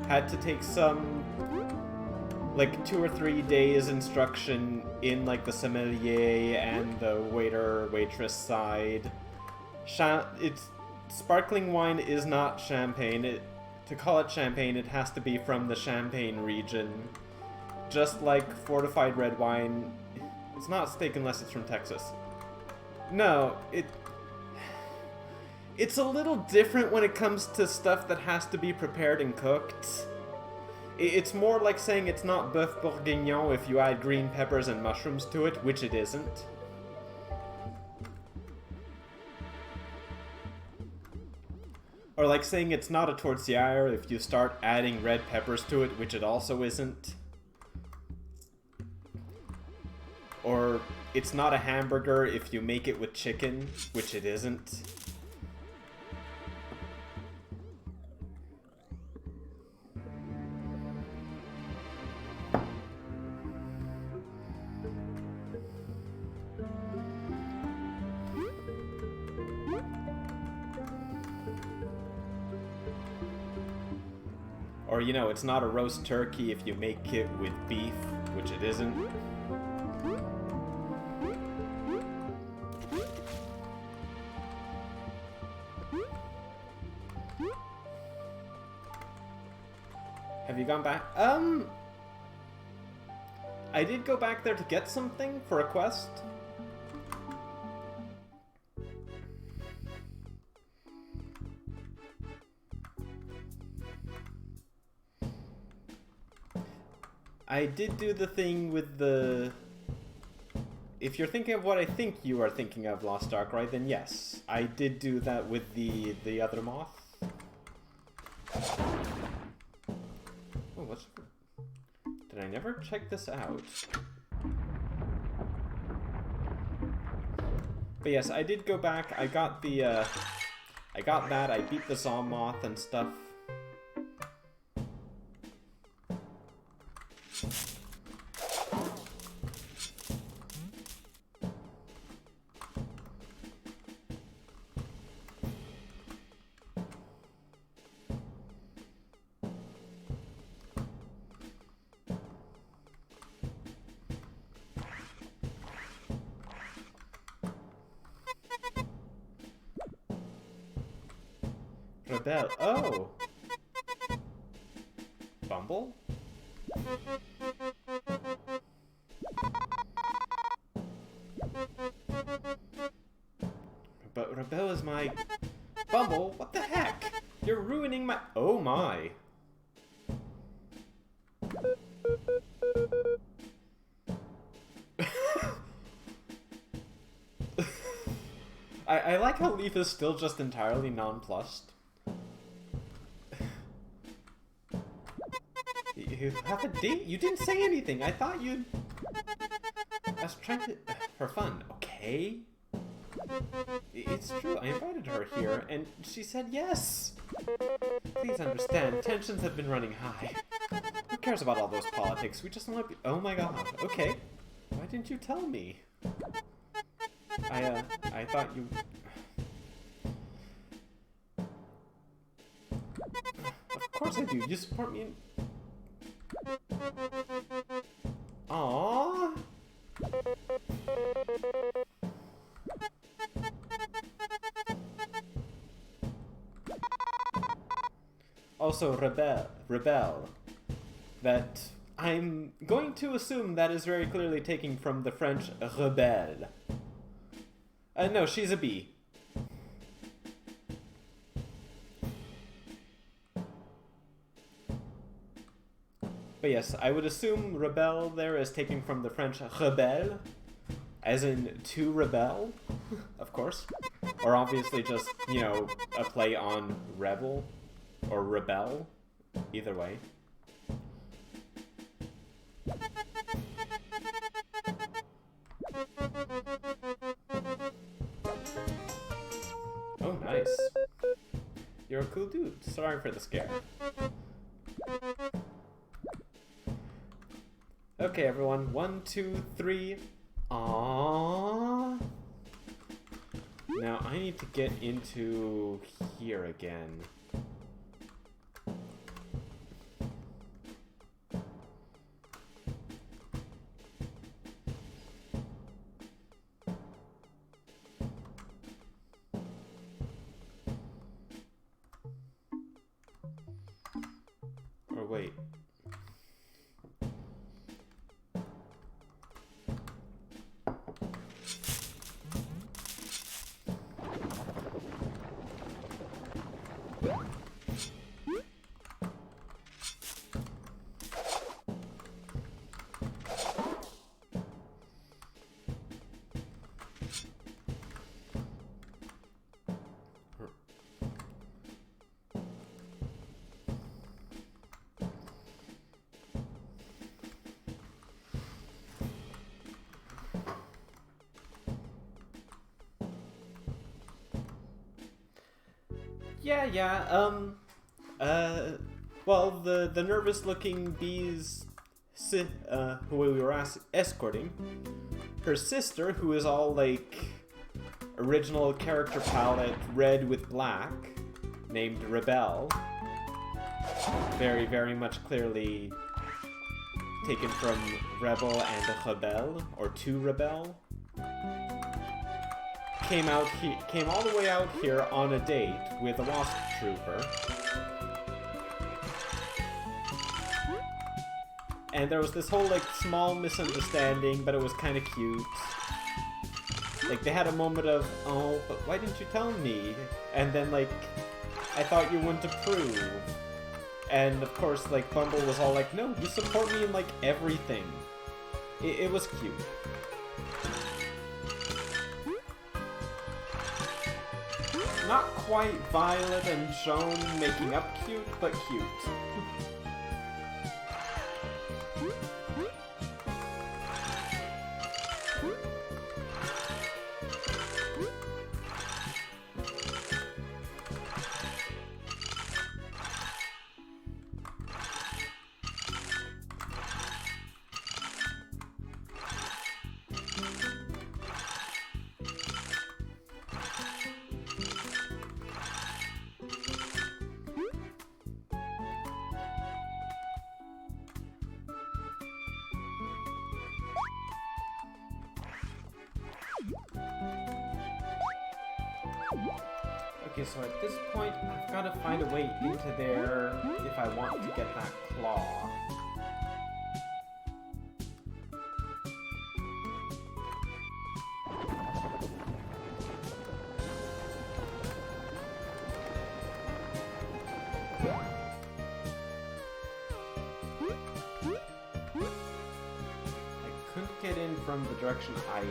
had to take some, like, 2 or 3 days instruction in, like, the sommelier and the waitress side, sparkling wine is not champagne. To call it champagne, it has to be from the Champagne region. Just like fortified red wine, it's not steak unless it's from Texas. No, it's a little different when it comes to stuff that has to be prepared and cooked. It's more like saying it's not bœuf bourguignon if you add green peppers and mushrooms to it, which it isn't. Or like saying it's not a tortillere if you start adding red peppers to it, which it also isn't. Or it's not a hamburger if you make it with chicken, which it isn't. Or, you know, it's not a roast turkey if you make it with beef, which it isn't. Have you gone back? I did go back there to get something for a quest. I did do the thing with the... If you're thinking of what I think you are thinking of, Lost Ark, right, then yes. I did do that with the other moth. Oh, what's... Did I never check this out? But yes, I did go back. I got the, I got that. I beat the saw moth and stuff. Rebel. Oh! Bumble? But Rebel is my Bumble, what the heck? You're ruining my... Oh my. I like how Leaf is still just entirely nonplussed. You have a date? You didn't say anything. I thought you'd... I was trying to... for fun. Okay. It's true. I invited her here, and she said yes. Please understand, tensions have been running high. Who cares about all those politics? We just want to be... Oh my god. Okay. Why didn't you tell me? I thought you... Of course I do. You support me in... Aww. Also, rebel. That I'm going to assume that is very clearly taken from the French rebelle. No, she's a bee. But yes, I would assume rebel there is taken from the French rebelle, as in to rebel, of course. Or obviously just, you know, a play on rebel, or rebel, either way. Oh, nice. You're a cool dude. Sorry for the scare. Okay, everyone. 1, 2, 3. Aww. Now I need to get into here again. Or wait. Yeah, well, the nervous-looking bees, who we were escorting, her sister, who is all, like, original character palette, red with black, named Rebelle, very, very much clearly taken from Rebel and Rebelle, or to Rebel. Came all the way out here on a date with a wasp trooper. And there was this whole, like, small misunderstanding, but it was kind of cute. Like, they had a moment of, oh, but why didn't you tell me? And then, like, I thought you wouldn't approve. And, of course, like, Bumble was all like, no, you support me in, like, everything. It was cute. Not quite Violet and Joan making up cute, but cute. Okay, so at this point, I've got to find a way into there if I want to get that claw. from the direction I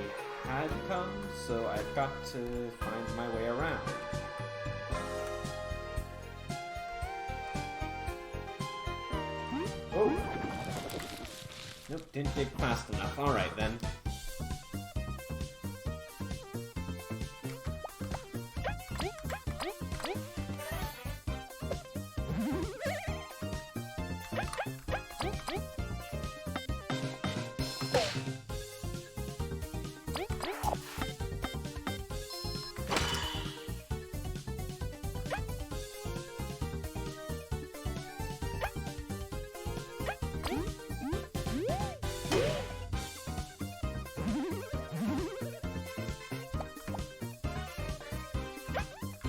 had come, so I've got to find my way around. Oh! Nope, didn't dig fast enough. Alright then.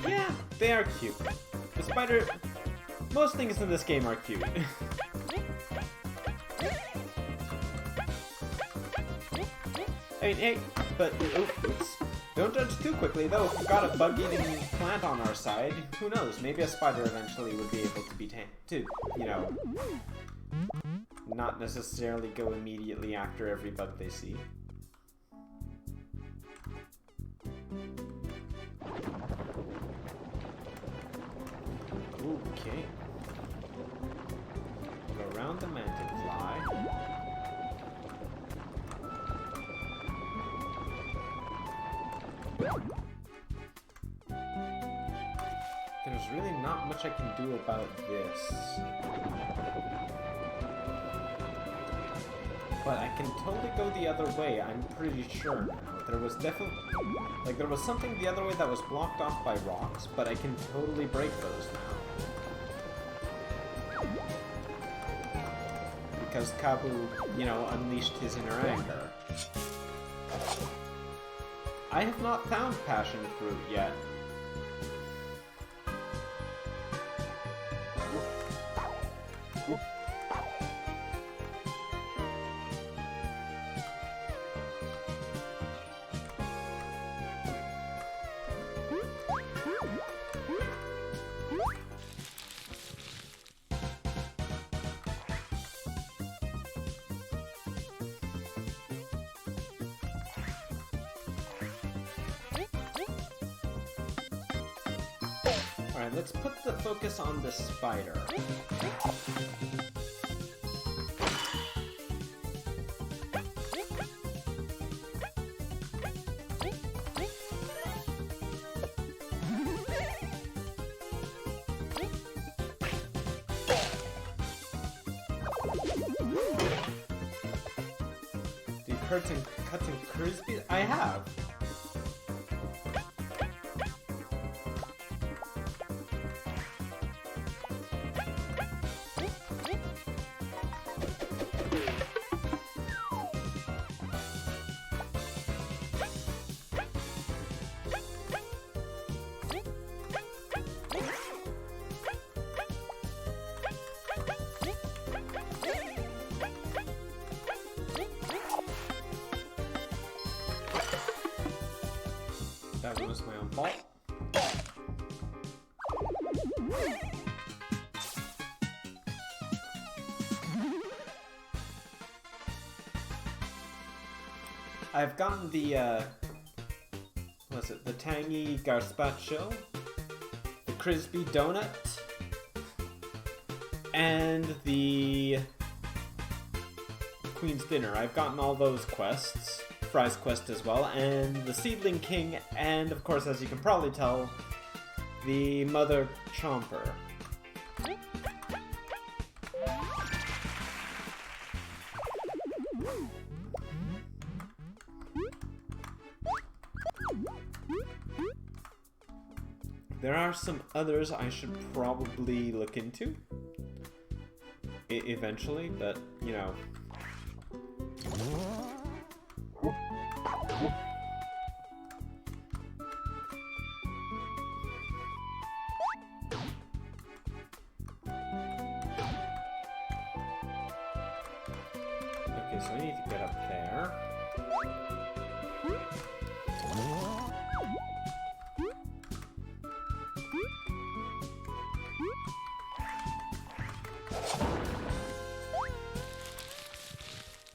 Yeah, they are cute. The spider... Most things in this game are cute. I mean, hey, but... Oops. Don't judge too quickly, though. If we've got a bug-eating plant on our side, who knows? Maybe a spider eventually would be able to be to, you know... not necessarily go immediately after every bug they see. Okay. Go around the manticfly. There's really not much I can do about this. But I can totally go the other way, I'm pretty sure now. There was definitely... Like, there was something the other way that was blocked off by rocks, but I can totally break those now. Because Kabu, you know, unleashed his inner anger. I have not found passion fruit yet. Alright, let's put the focus on the spider. Do you cuts and crispy? I have. That was my own fault. I've gotten the, what's it, the tangy gazpacho, the crispy donut, and the Queen's Dinner. I've gotten all those quests. Fry's quest as well, and the Seedling King, and of course, as you can probably tell, the Mother Chomper. There are some others I should probably look into eventually, but, you know. Okay, so I need to get up there.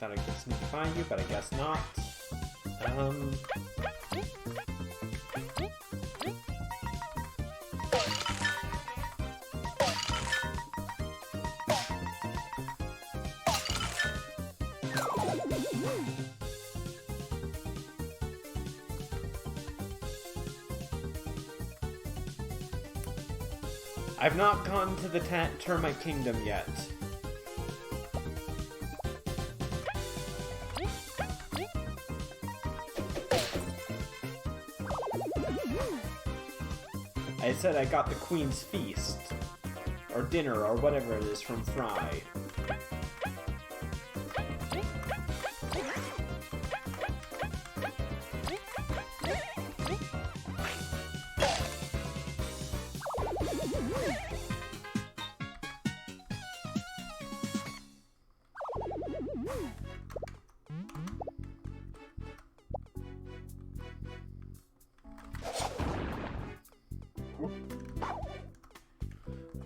thought I could sneak by you, but I guess not. I've not gone to the Termite Kingdom yet. I said I got the Queen's Feast. Or dinner, or whatever it is from Fry.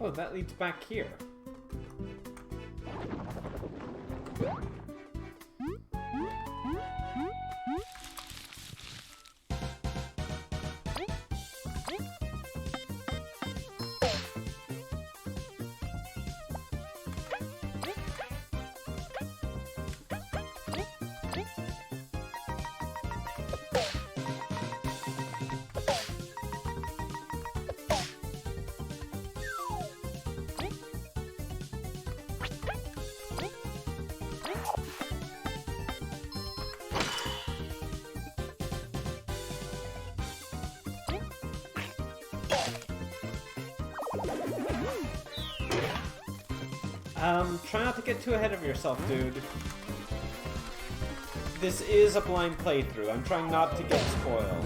Oh, that leads back here. Try not to get too ahead of yourself, dude. This is a blind playthrough. I'm trying not to get spoiled.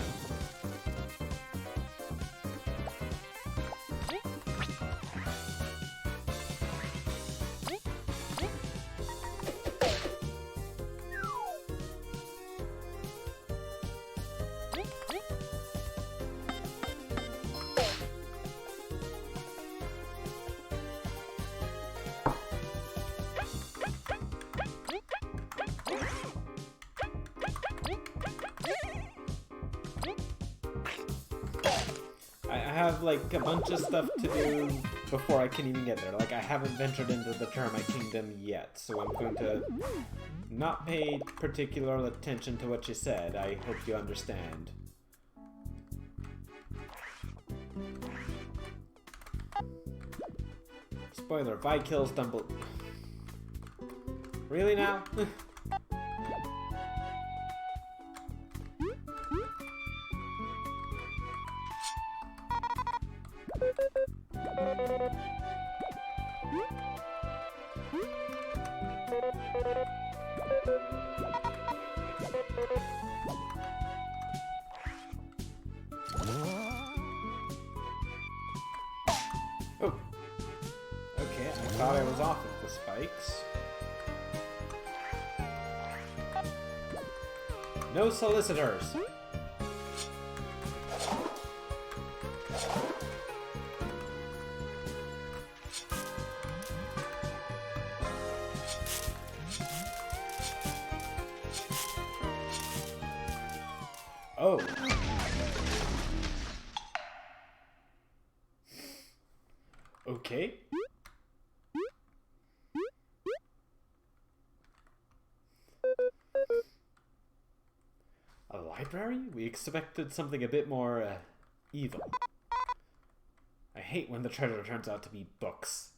I have like a bunch of stuff to do before I can even get there. Like I haven't ventured into the Termite Kingdom yet, so I'm going to not pay particular attention to what you said. I hope you understand. Spoiler, Vi kills Dumbledore. Really now? Oh. Okay, I thought I was off of the spikes. No solicitors! Oh. Okay. A library? We expected something a bit more, evil. I hate when the treasure turns out to be books.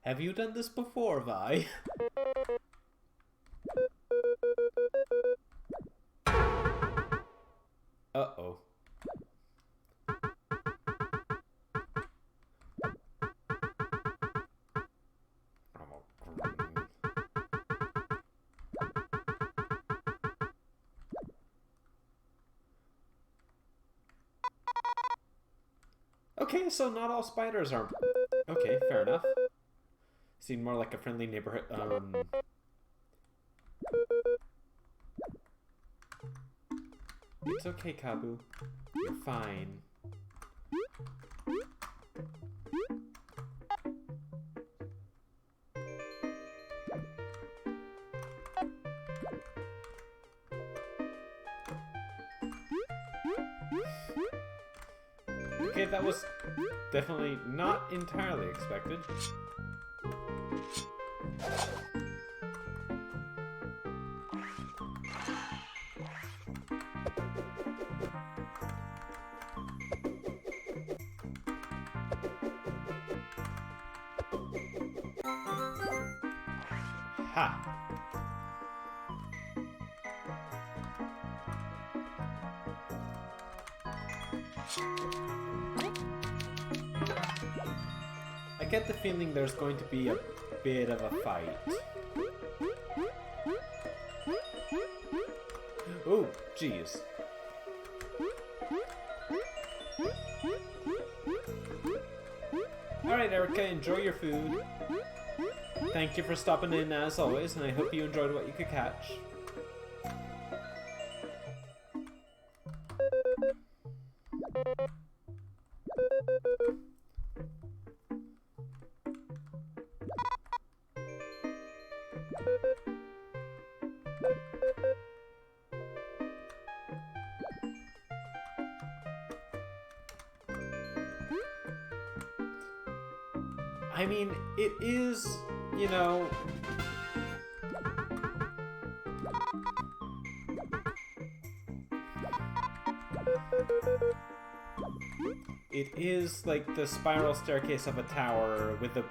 Have you done this before, Vi? Uh-oh. Okay, so not all spiders are... Okay, fair enough. Seem more like a friendly neighborhood, It's okay, Kabu. You're fine. Okay, that was definitely not entirely expected. Ha! I get the feeling there's going to be a bit of a fight. Oh, jeez. Alright, Erica, enjoy your food. Thank you for stopping in as always, and I hope you enjoyed what you could catch. I mean, it is, you know... It is like the spiral staircase of a tower with a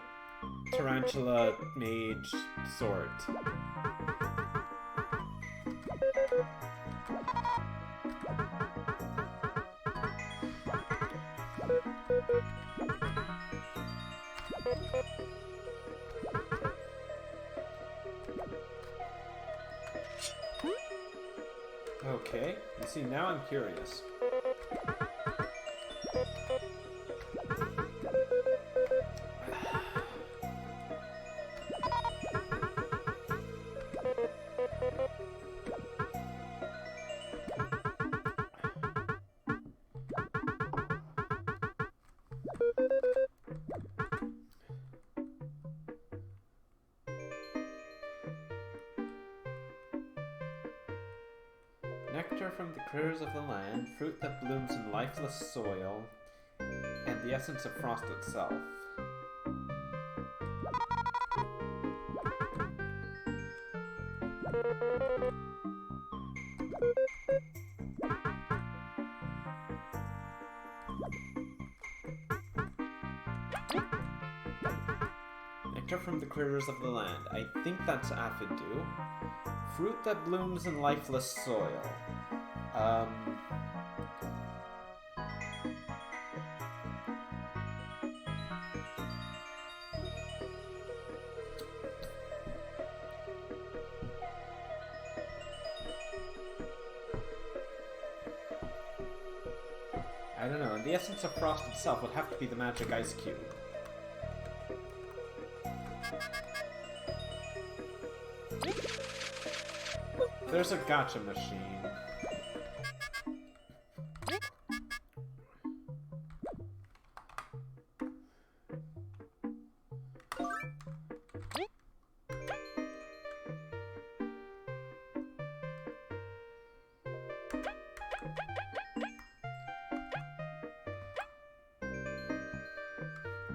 tarantula mage sort. Okay, you see, now I'm curious. Nectar from the critters of the land, fruit that blooms in lifeless soil, and the essence of frost itself. Nectar from the critters of the land. I think that's Aphidu. Fruit that blooms in lifeless soil. I don't know, and the essence of frost itself would have to be the magic ice cube. There's a gacha machine.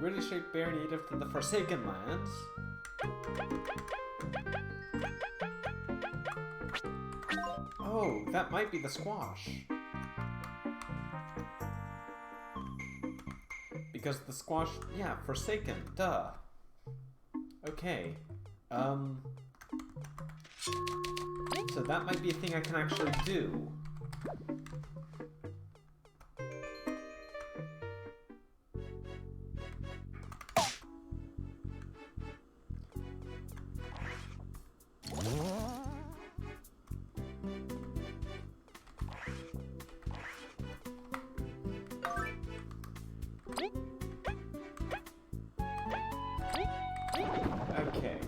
Really shaped bear native to the Forsaken Lands. Oh, that might be the squash. Because the squash... yeah, Forsaken, duh. Okay. So that might be a thing I can actually do. Okay.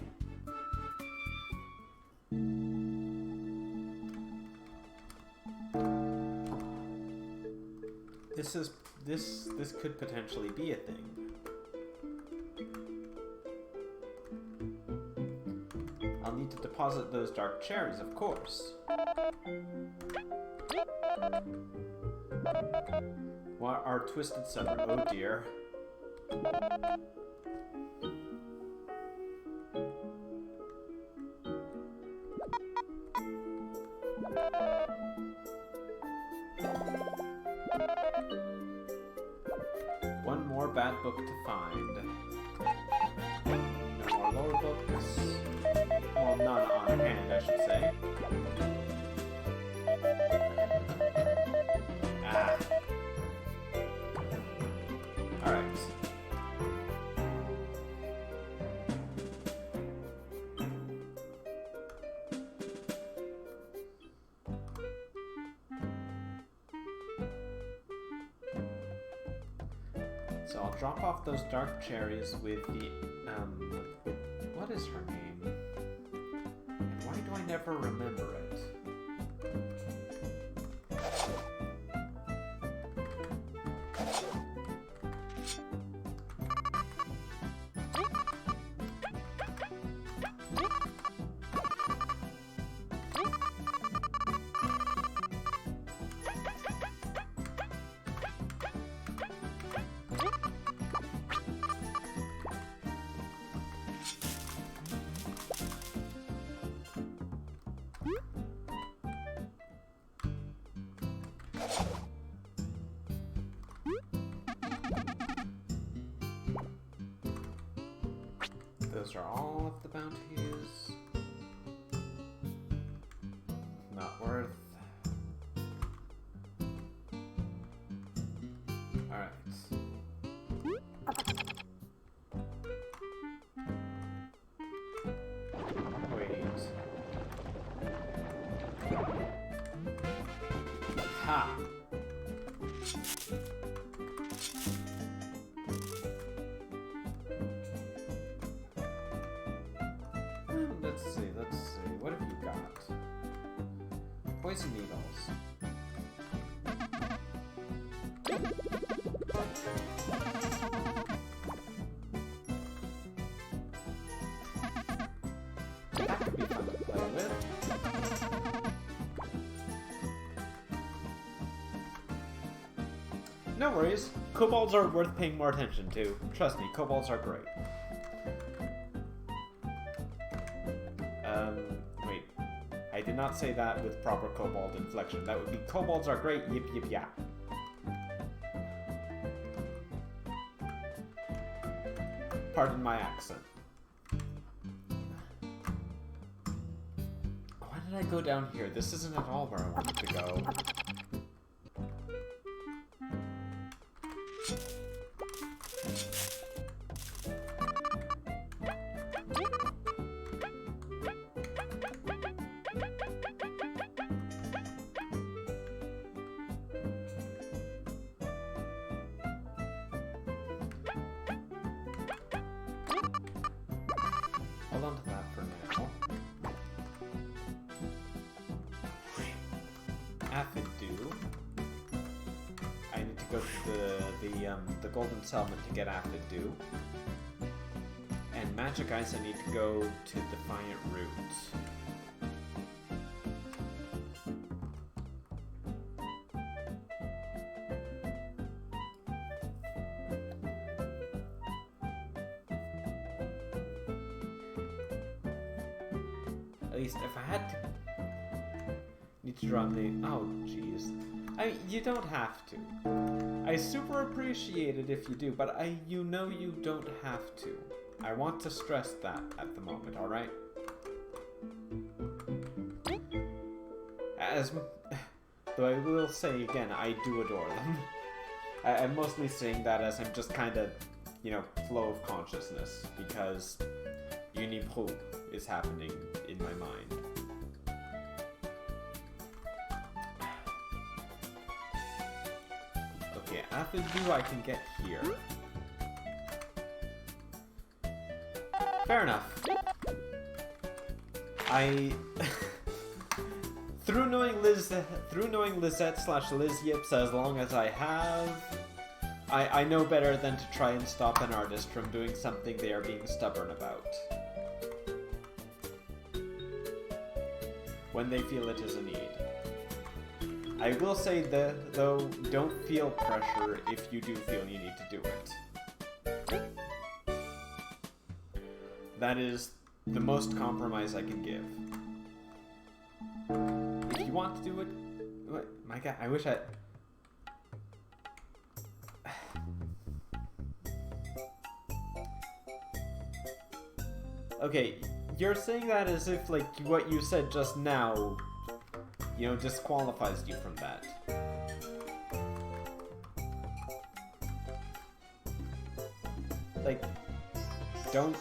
This could potentially be a thing. I'll need to deposit those dark cherries, of course. What are twisted separate? Oh dear. One more bad book to find. No more lore books. Well, none on hand, I should say. Ah. Alright. So I'll drop off those dark cherries with the, what is her name? And why do I never remember it? Those are all of the bounties. Not worth. Alright. Wait. Ha! Let's see. What have you got? Poison needles. That could be fun to play with. No worries. Kobolds are worth paying more attention to. Trust me, kobolds are great. Wait. I did not say that with proper kobold inflection. That would be kobolds are great, yip yip yap. Pardon my accent. Why did I go down here? This isn't at all where I wanted to go. Hold on to that for now. Aphid Dew. I need to go to the Golden Settlement to get Aphid Dew. And Magic Ice, I need to go to Defiant Root. At least if I had to need to draw the oh jeez. You don't have to. I super appreciate it if you do, but you know you don't have to. I want to stress that at the moment, alright? Though I will say again, I do adore them. I'm mostly saying that as I'm just kind of, flow of consciousness, because Unipro is happening in my mind. Okay, Aphid Dew I can get here. Fair enough. Through knowing Lizette / Liz Yips as long as I have, I know better than to try and stop an artist from doing something they are being stubborn about. When they feel it is a need. I will say that, though, don't feel pressure if you do feel you need to do it. That is the most compromise I can give. If you want to do it... What? My god, I wish I... Okay, you're saying that as if, like, what you said just now, you know, disqualifies you from that. Like, don't...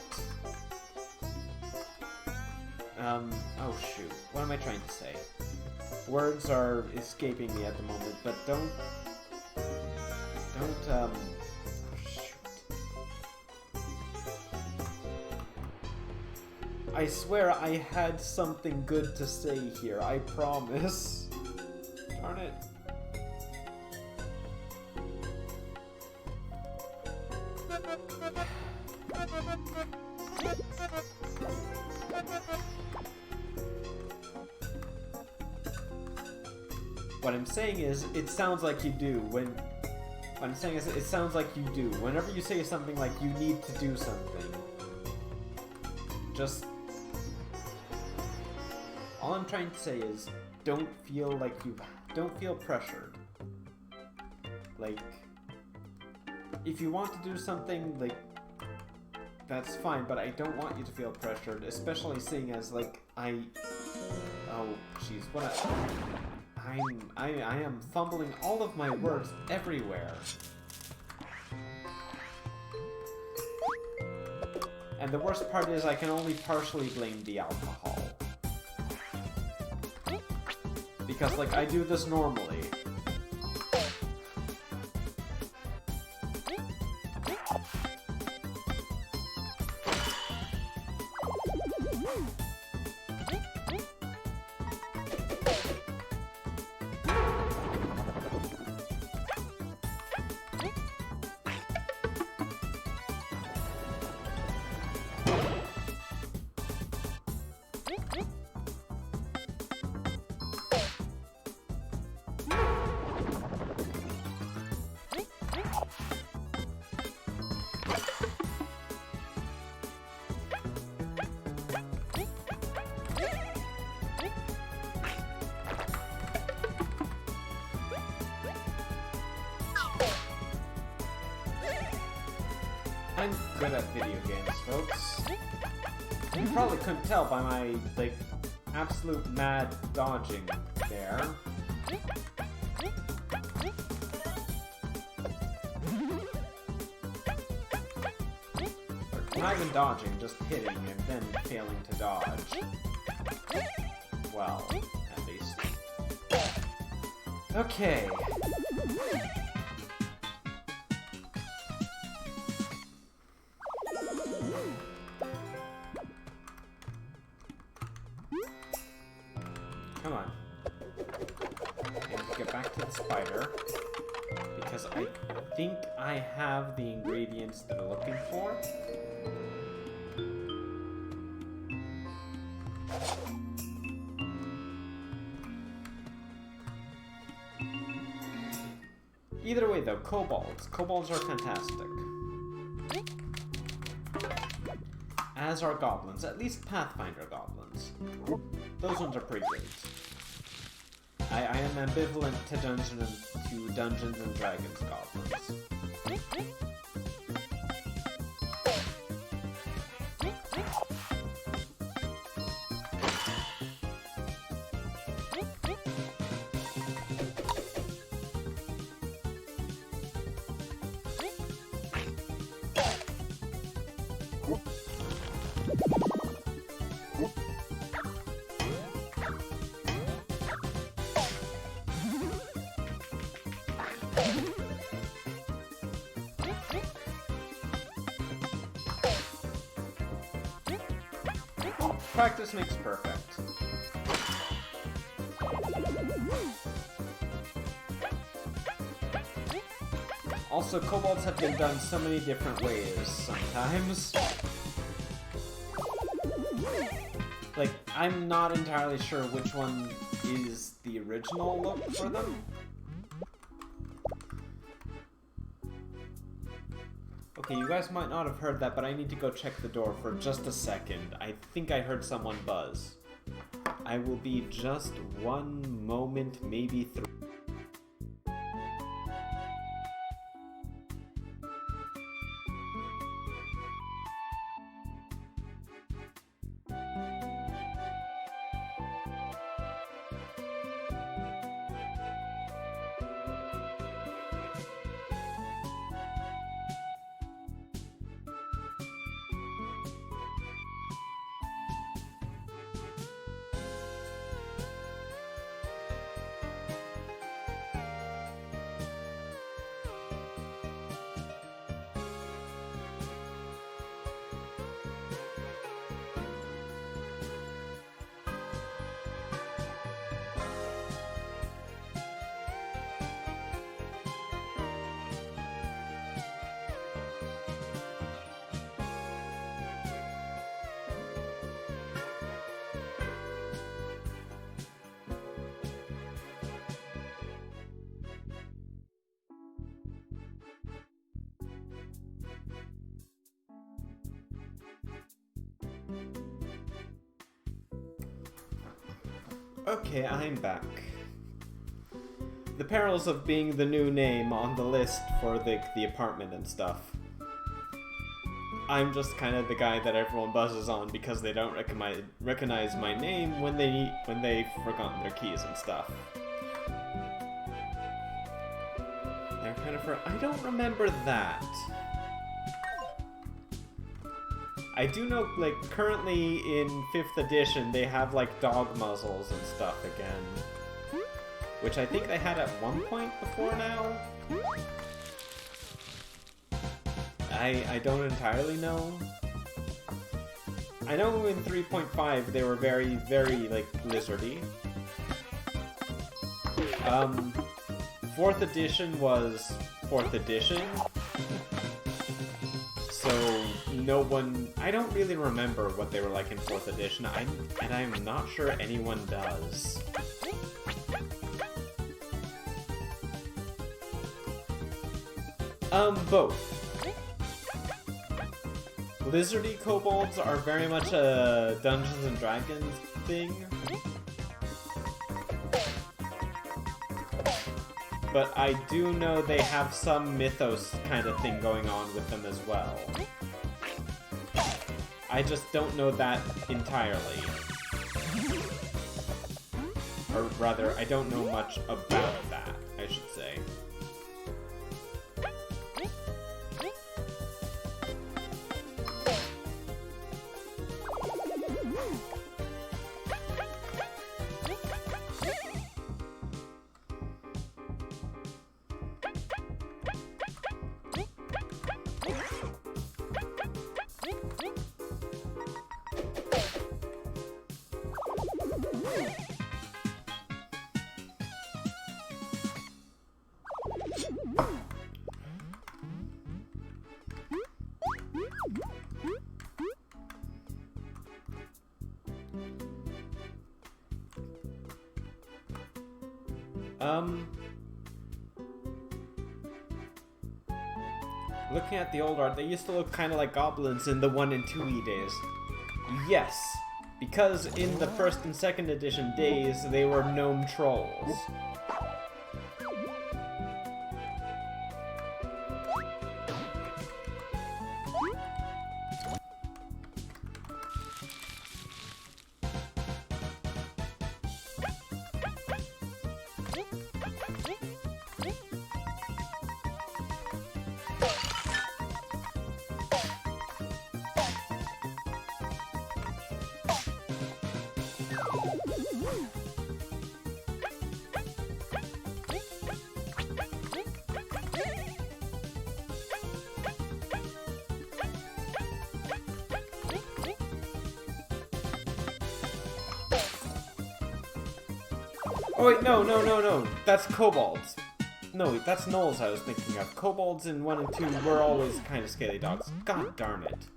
oh shoot, what am I trying to say? Words are escaping me at the moment, but don't, oh shoot. I swear I had something good to say here, I promise. Darn it. What I'm saying is, it sounds like you do when... What I'm saying is, it sounds like you do. Whenever you say something like, you need to do something, just... All I'm trying to say is, don't feel like you... Don't feel pressured. Like, if you want to do something, like, that's fine, but I don't want you to feel pressured, especially seeing as, like, Oh, jeez, what I am fumbling all of my words everywhere. And the worst part is I can only partially blame the alcohol. Because, like, I do this normally. I'm good at video games, folks. You probably couldn't tell by my, like, absolute mad dodging there. Or not even dodging, just hitting and then failing to dodge. Well, at least. Okay. Come on. And get back to the spider. Because I think I have the ingredients that I'm looking for. Either way though, kobolds. Kobolds are fantastic. As are goblins, at least Pathfinder goblins. Those ones are pretty great. I am ambivalent to Dungeons and Dragons goblins. Practice makes perfect. Also, kobolds have been done so many different ways sometimes. Like, I'm not entirely sure which one is the original look for them. Okay, you guys might not have heard that, but I need to go check the door for just a second. I think I heard someone buzz. I will be just one moment, maybe three. Okay, I'm back. The perils of being the new name on the list for the apartment and stuff. I'm just kind of the guy that everyone buzzes on because they don't recognize my name when they've forgotten their keys and stuff. They're kind of I don't remember that. I do know, like, currently in 5th edition, they have, like, dog muzzles and stuff again. Which I think they had at one point before now? I don't entirely know. I know in 3.5 they were very, very, like, lizardy. 4th edition was 4th edition. So, no one... I don't really remember what they were like in 4th edition, and I'm not sure anyone does. Both. Lizardy kobolds are very much a Dungeons and Dragons thing. But I do know they have some mythos kind of thing going on with them as well. I just don't know that entirely. Or rather, I don't know much about that, I should say. Looking at the old art, they used to look kind of like goblins in the 1 and 2e days. Yes, because in the 1st and 2nd edition days, they were gnome trolls. Oh wait, no. That's kobolds. No, that's gnolls I was thinking of. Kobolds in 1 and 2 were always kind of scaly dogs. God darn it.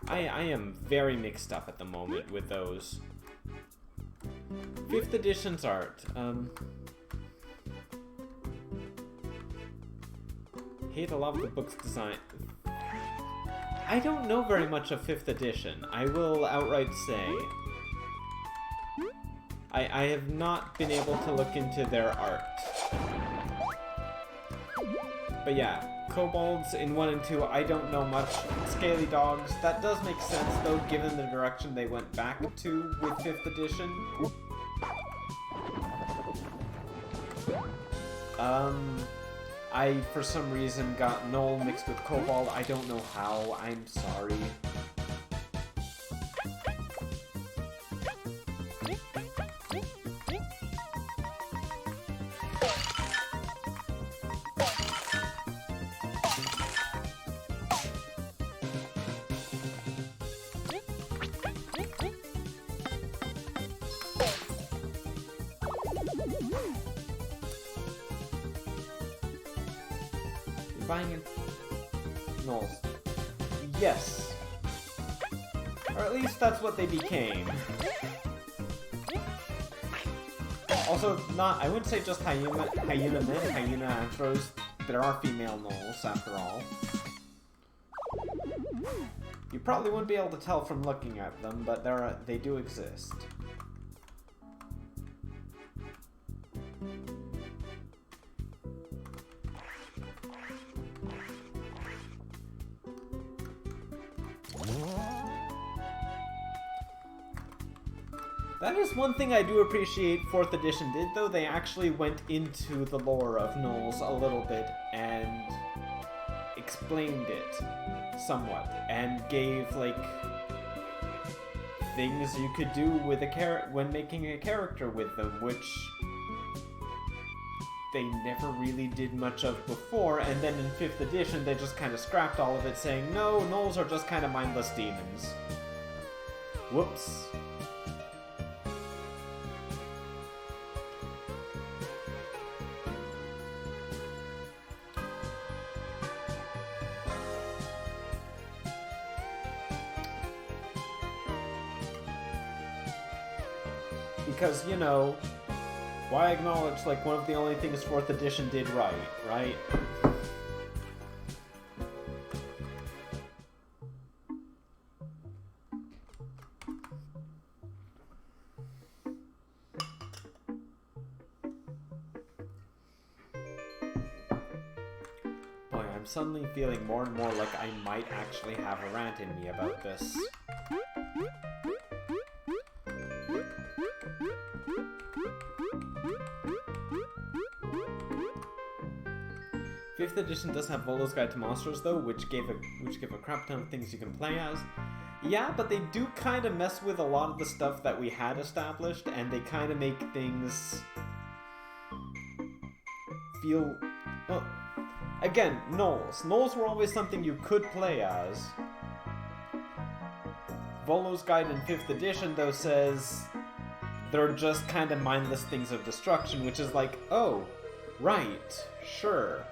I am very mixed up at the moment with those. 5th edition's art. Hate a lot of the book's design. I don't know very much of 5th edition. I will outright say. I have not been able to look into their art. But yeah, kobolds in 1 and 2, I don't know much. Scaly dogs, that does make sense though, given the direction they went back to with 5th edition. I, for some reason, got Gnoll mixed with kobold. I don't know how. I'm sorry. Buying Gnolls. Yes. Or at least that's what they became. Also, I wouldn't say just hyena men, hyena anthros. There are female Gnolls, after all. You probably wouldn't be able to tell from looking at them, but they do exist. That is one thing I do appreciate 4th edition did, though. They actually went into the lore of Gnolls a little bit and explained it somewhat, and gave, like, things you could do with a when making a character with them, which they never really did much of before, and then in 5th edition they just kind of scrapped all of it, saying, no, Gnolls are just kind of mindless demons. Whoops. Because, you know, why acknowledge, like, one of the only things 4th edition did right, right? Boy, I'm suddenly feeling more and more like I might actually have a rant in me about this. 5th edition does have Volo's Guide to Monsters, though, which give a crap ton of things you can play as. Yeah, but they do kind of mess with a lot of the stuff that we had established, and they kind of make things feel... Well, again, Gnolls. Gnolls were always something you could play as. Volo's Guide in 5th edition, though, says they're just kind of mindless things of destruction, which is like, oh, right, sure.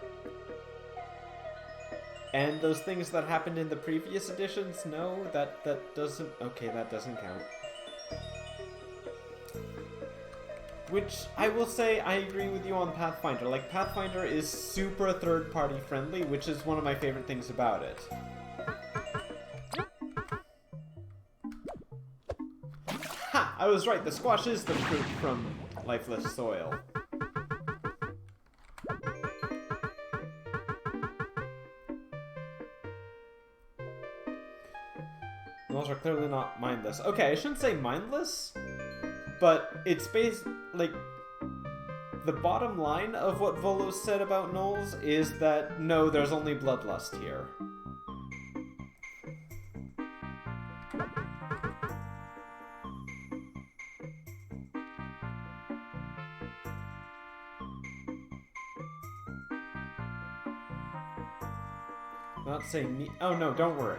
And those things that happened in the previous editions, no, that doesn't... Okay, that doesn't count. Which, I will say, I agree with you on Pathfinder. Like, Pathfinder is super third-party friendly, which is one of my favorite things about it. Ha! I was right, the squash is the fruit from lifeless soil. Gnolls are clearly not mindless. Okay, I shouldn't say mindless, but it's like, the bottom line of what Volo said about Gnolls is that, no, there's only bloodlust here. Not saying me. Oh no, don't worry.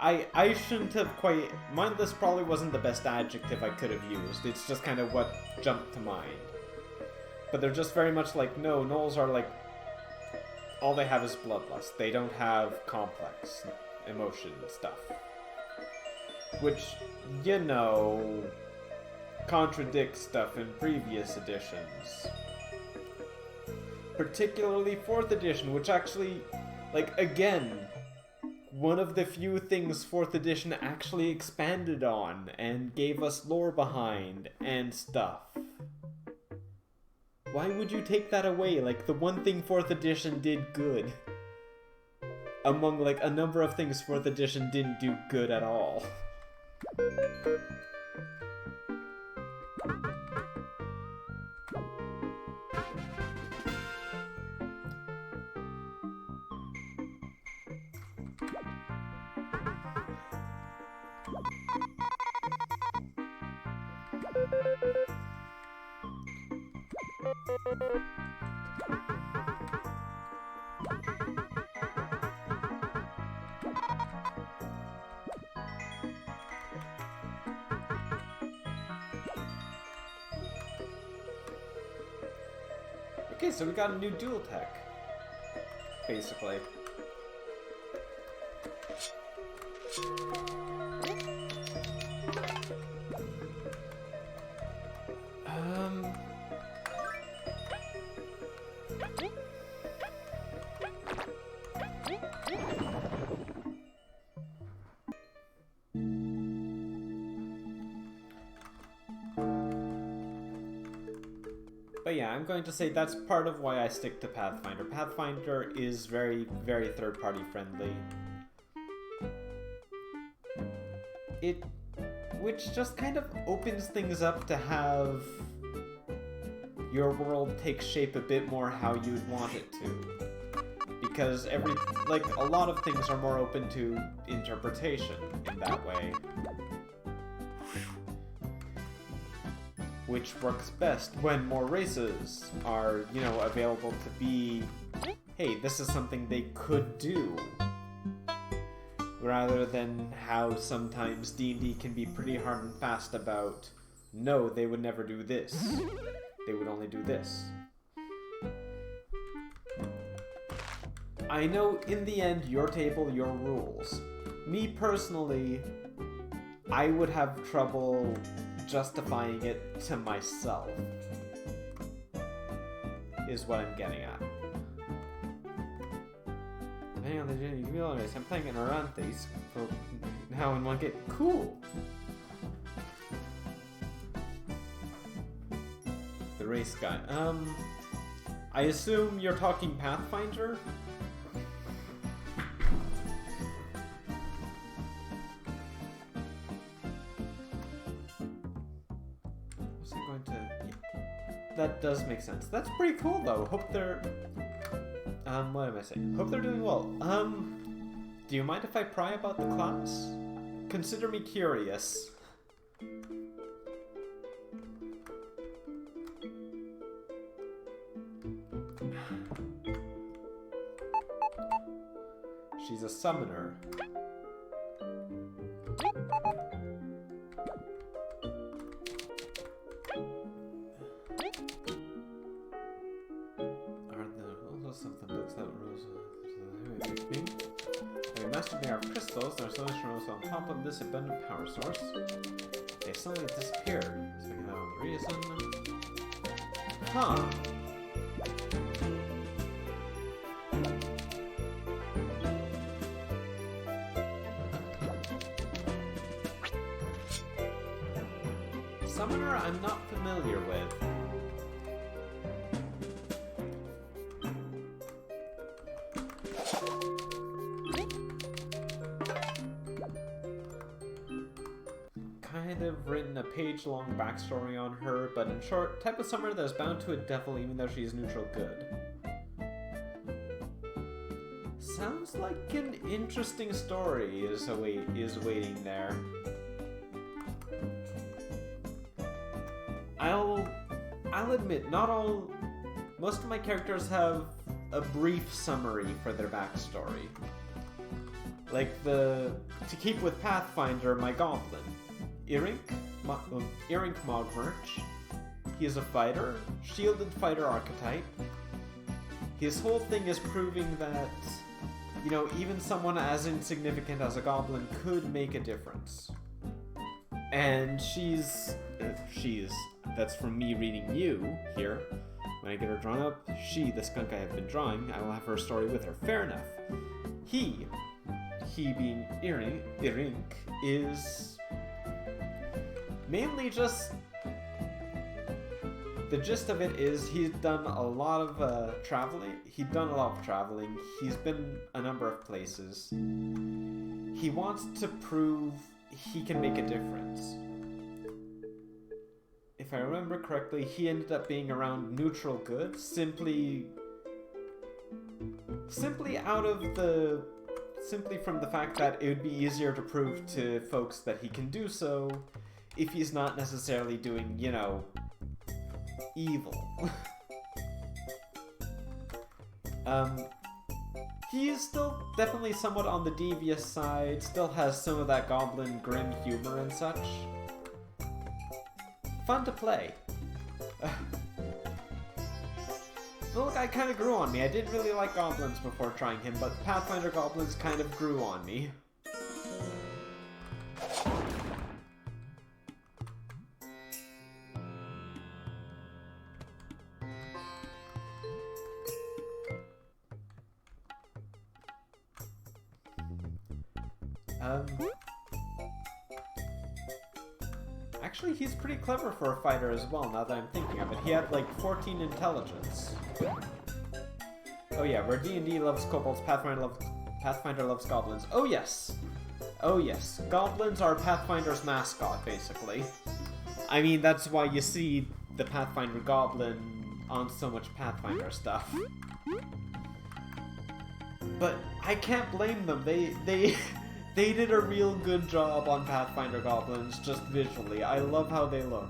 I shouldn't have quite... Mindless probably wasn't the best adjective I could have used. It's just kind of what jumped to mind. But they're just very much like, no, Gnolls are like... All they have is bloodlust. They don't have complex emotion stuff. which, you know, contradicts stuff in previous editions. Particularly 4th edition, which actually, like, again, one of the few things 4th edition actually expanded on and gave us lore behind and stuff. Why would you take that away? Like, the one thing 4th edition did good. Among, like, a number of things 4th edition didn't do good at all. Okay, so we got a new dual tech, basically. But yeah, I'm going to say that's part of why I stick to Pathfinder. Pathfinder is very, very third-party friendly. Which just kind of opens things up to have your world take shape a bit more how you'd want it to. Because a lot of things are more open to interpretation in that way. Which works best when more races are, you know, available to be, hey, this is something they could do. Rather than how sometimes D&D can be pretty hard and fast about, no, they would never do this. They would only do this. I know, in the end, your table, your rules. Me personally, I would have trouble justifying it to myself, is what I'm getting at. Depending on the gender, you can be honest, I'm playing an Orantes for now in one game. Cool! The race guy. I assume you're talking Pathfinder? That does make sense. That's pretty cool, though. Hope they're... what am I saying? Hope they're doing well. Do you mind if I pry about the class? Consider me curious. She's a summoner. There's so much rose on top of this abundant power source. They suddenly disappeared. So we can have the reason. Huh. Summoner I'm not familiar with. Written a page-long backstory on her, but in short, type of summoner that is bound to a devil even though she is neutral good. Sounds like an interesting story is waiting there. I'll admit, most of my characters have a brief summary for their backstory. Like to keep with Pathfinder, my goblin. Irink Mogmerch. He is a fighter, shielded fighter archetype. His whole thing is proving that, you know, even someone as insignificant as a goblin could make a difference. And that's from me reading you here. When I get her drawn up, she, the skunk I have been drawing, I will have her story with her. Fair enough. He being Irink, is mainly just... The gist of it is he's done a lot of traveling. He's done a lot of traveling. He's been a number of places. He wants to prove he can make a difference. If I remember correctly, he ended up being around neutral good, simply from the fact that it would be easier to prove to folks that he can do so if he's not necessarily doing, you know, evil. He is still definitely somewhat on the devious side, still has some of that goblin grim humor and such. Fun to play. The guy kind of grew on me. I didn't really like goblins before trying him, but Pathfinder goblins kind of grew on me. Actually, he's pretty clever for a fighter as well, now that I'm thinking of it. He had, like, 14 intelligence. Oh yeah, where D&D loves kobolds, Pathfinder loves goblins. Oh yes! Oh yes. Goblins are Pathfinder's mascot, basically. I mean, that's why you see the Pathfinder goblin on so much Pathfinder stuff. But I can't blame them. They did a real good job on Pathfinder goblins, just visually. I love how they look.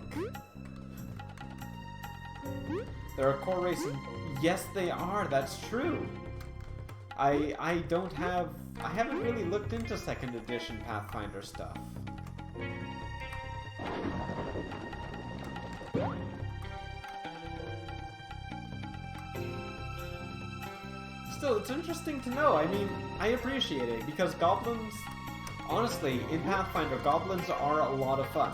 They're a core race, and yes, they are. That's true. I haven't really looked into 2nd edition Pathfinder stuff. Still, it's interesting to know. I mean, I appreciate it, because goblins... Honestly, in Pathfinder, goblins are a lot of fun.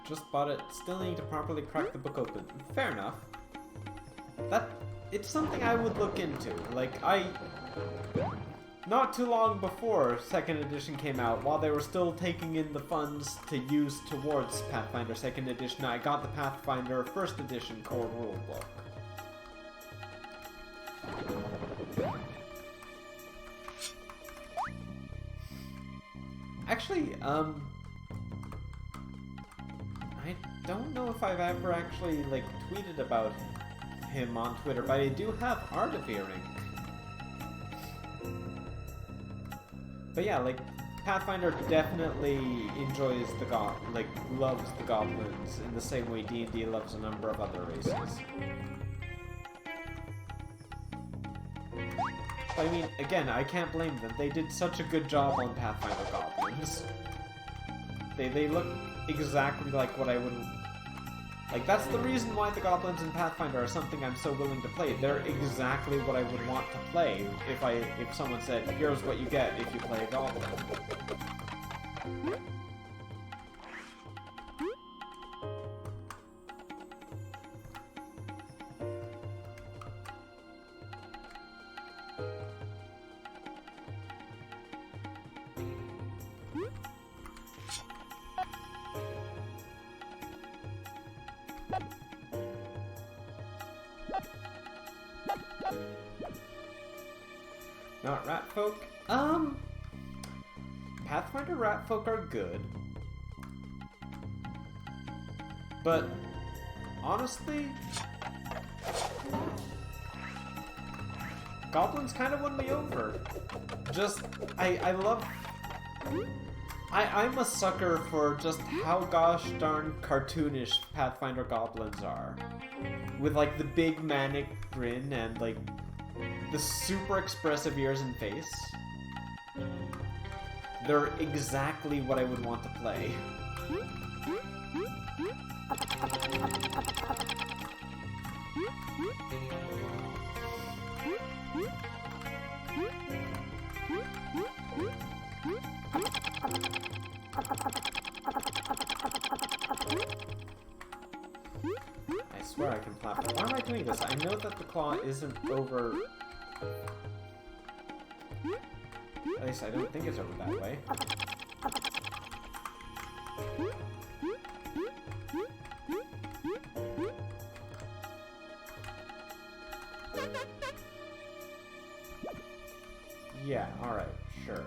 Just bought it, still need to properly crack the book open. Fair enough. It's something I would look into. Like, not too long before 2nd edition came out, while they were still taking in the funds to use towards Pathfinder 2nd edition, I got the Pathfinder 1st edition core rulebook. Actually, I don't know if I've ever actually, like, tweeted about him on Twitter, but I do have art of Earring. But yeah, like, Pathfinder definitely enjoys loves the goblins in the same way D&D loves a number of other races. But I mean, again, I can't blame them. They did such a good job on Pathfinder goblins. They look exactly like what I would... Like, that's the reason why the goblins in Pathfinder are something I'm so willing to play. They're exactly what I would want to play if someone said, here's what you get if you play a goblin. Not rat folk? Pathfinder rat folk are good. But, honestly, goblins kind of won me over. Just, I'm a sucker for just how gosh darn cartoonish Pathfinder goblins are. With, like, the big manic grin and, like, the super expressive ears and face. They're exactly what I would want to play. I swear I can platform. Why am I doing this? I know that the claw isn't over... At least I don't think it's over that way. Yeah, alright, sure.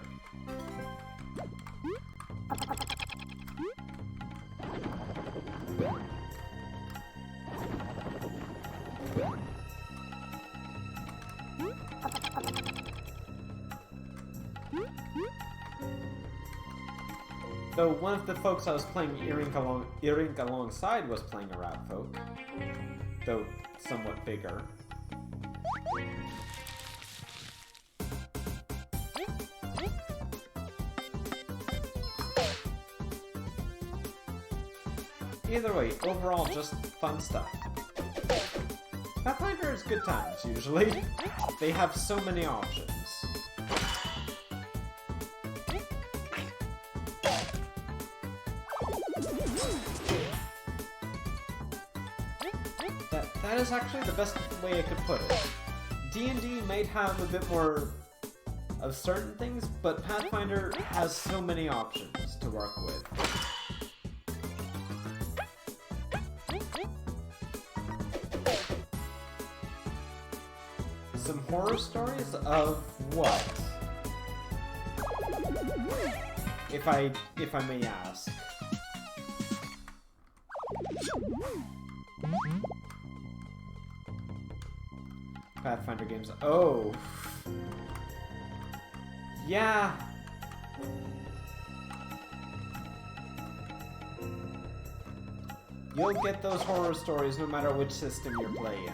Though one of the folks I was playing Earring alongside was playing a rat folk, though somewhat bigger. Either way, overall, just fun stuff. Pathfinder is good times, usually. They have so many options. That is actually the best way I could put it. D&D might have a bit more of certain things, but Pathfinder has so many options to work with. Some horror stories of what? If I may ask. Pathfinder games. Oh. Yeah. You'll get those horror stories no matter which system you're playing.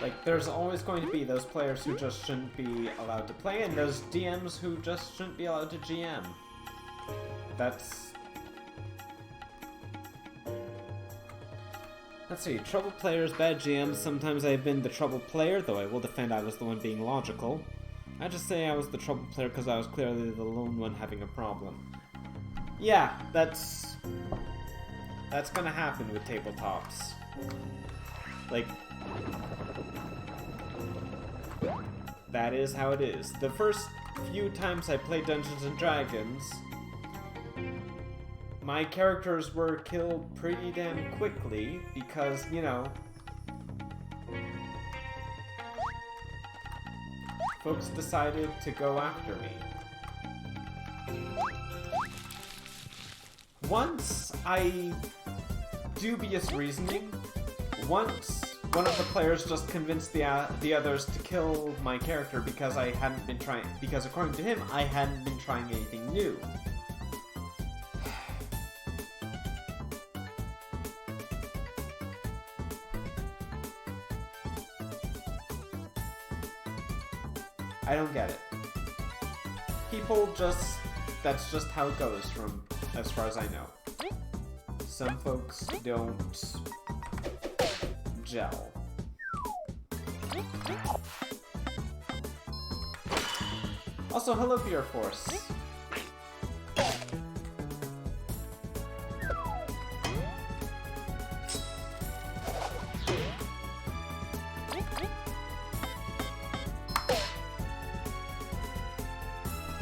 Like, there's always going to be those players who just shouldn't be allowed to play, and those DMs who just shouldn't be allowed to GM. That's... Let's see, trouble players, bad GMs. Sometimes I've been the trouble player, though I will defend I was the one being logical. I just say I was the trouble player because I was clearly the lone one having a problem. Yeah, that's gonna happen with tabletops. Like... That is how it is. The first few times I played Dungeons & Dragons, my characters were killed pretty damn quickly because, you know, folks decided to go after me. Once dubious reasoning, once one of the players just convinced the others to kill my character because because according to him, I hadn't been trying anything new. I don't get it. People that's just how it goes from, as far as I know. Some folks don't gel. Also, hello, Beer Force.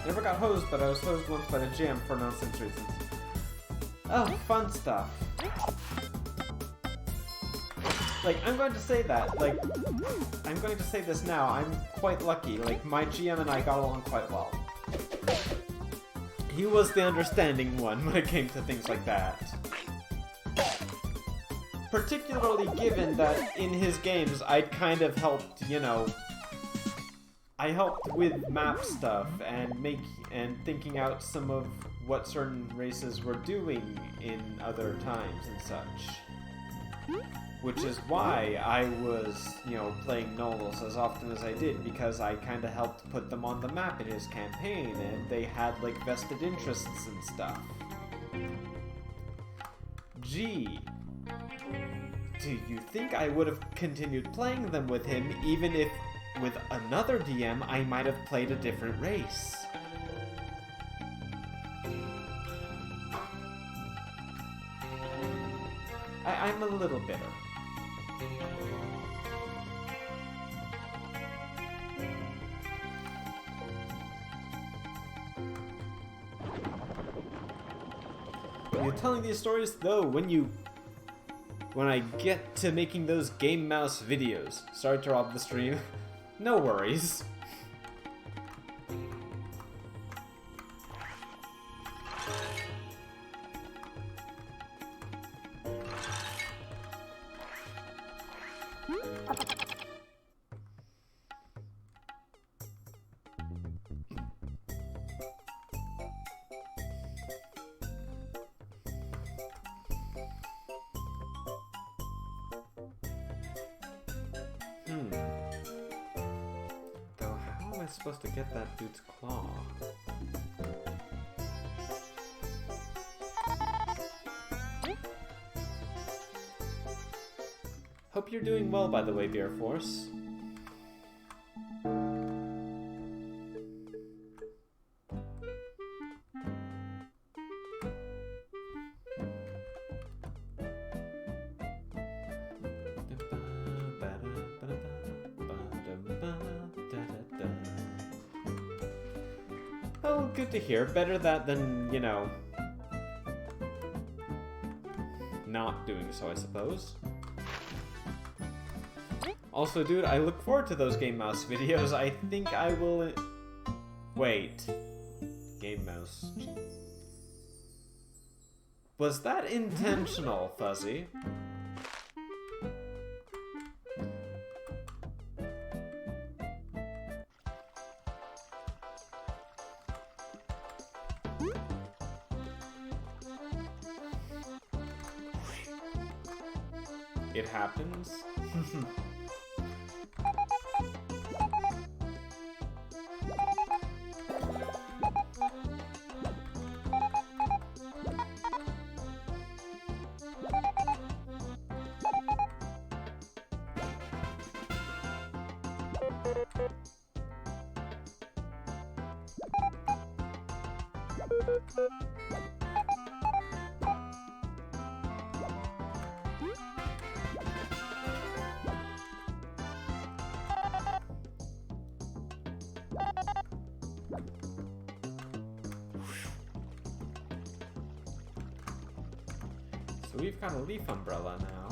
Never got hosed, but I was hosed once by the GM for nonsense reasons. Oh, fun stuff. Like, I'm going to say that, like, I'm going to say this now, I'm quite lucky, like, my GM and I got along quite well. He was the understanding one when it came to things like that. Particularly given that in his games I'd kind of helped, you know, I helped with map stuff and thinking out some of what certain races were doing in other times and such. Which is why I was, you know, playing Gnolls as often as I did, because I kind of helped put them on the map in his campaign, and they had, like, vested interests and stuff. Gee. Do you think I would have continued playing them with him, even if, with another DM, I might have played a different race? I'm a little bitter. When you're telling these stories, though, when I get to making those Game Mouse videos, sorry to rob the stream, no worries. Though how am I supposed to get that dude's claw? Hope you're doing well, by the way, Bear Force. Oh, good to hear. Better that than, you know, not doing so, I suppose. Also, dude, I look forward to those Game Mouse videos. I think I will... Wait. Game Mouse. Was that intentional, Fuzzy? It happens. So we've got a leaf umbrella now.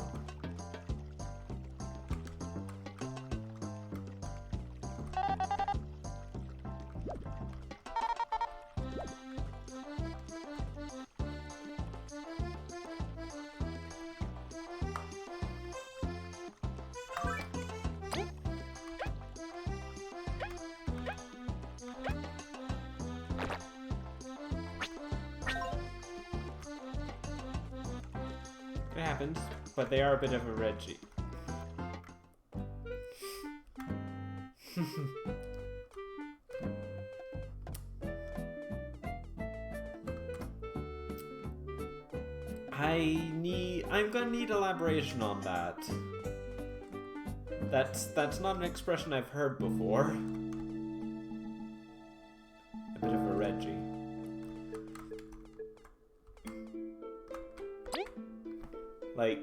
It happens, but they are a bit of a Reggie. I'm gonna need elaboration on that. That's not an expression I've heard before. A bit of a Reggie. Like,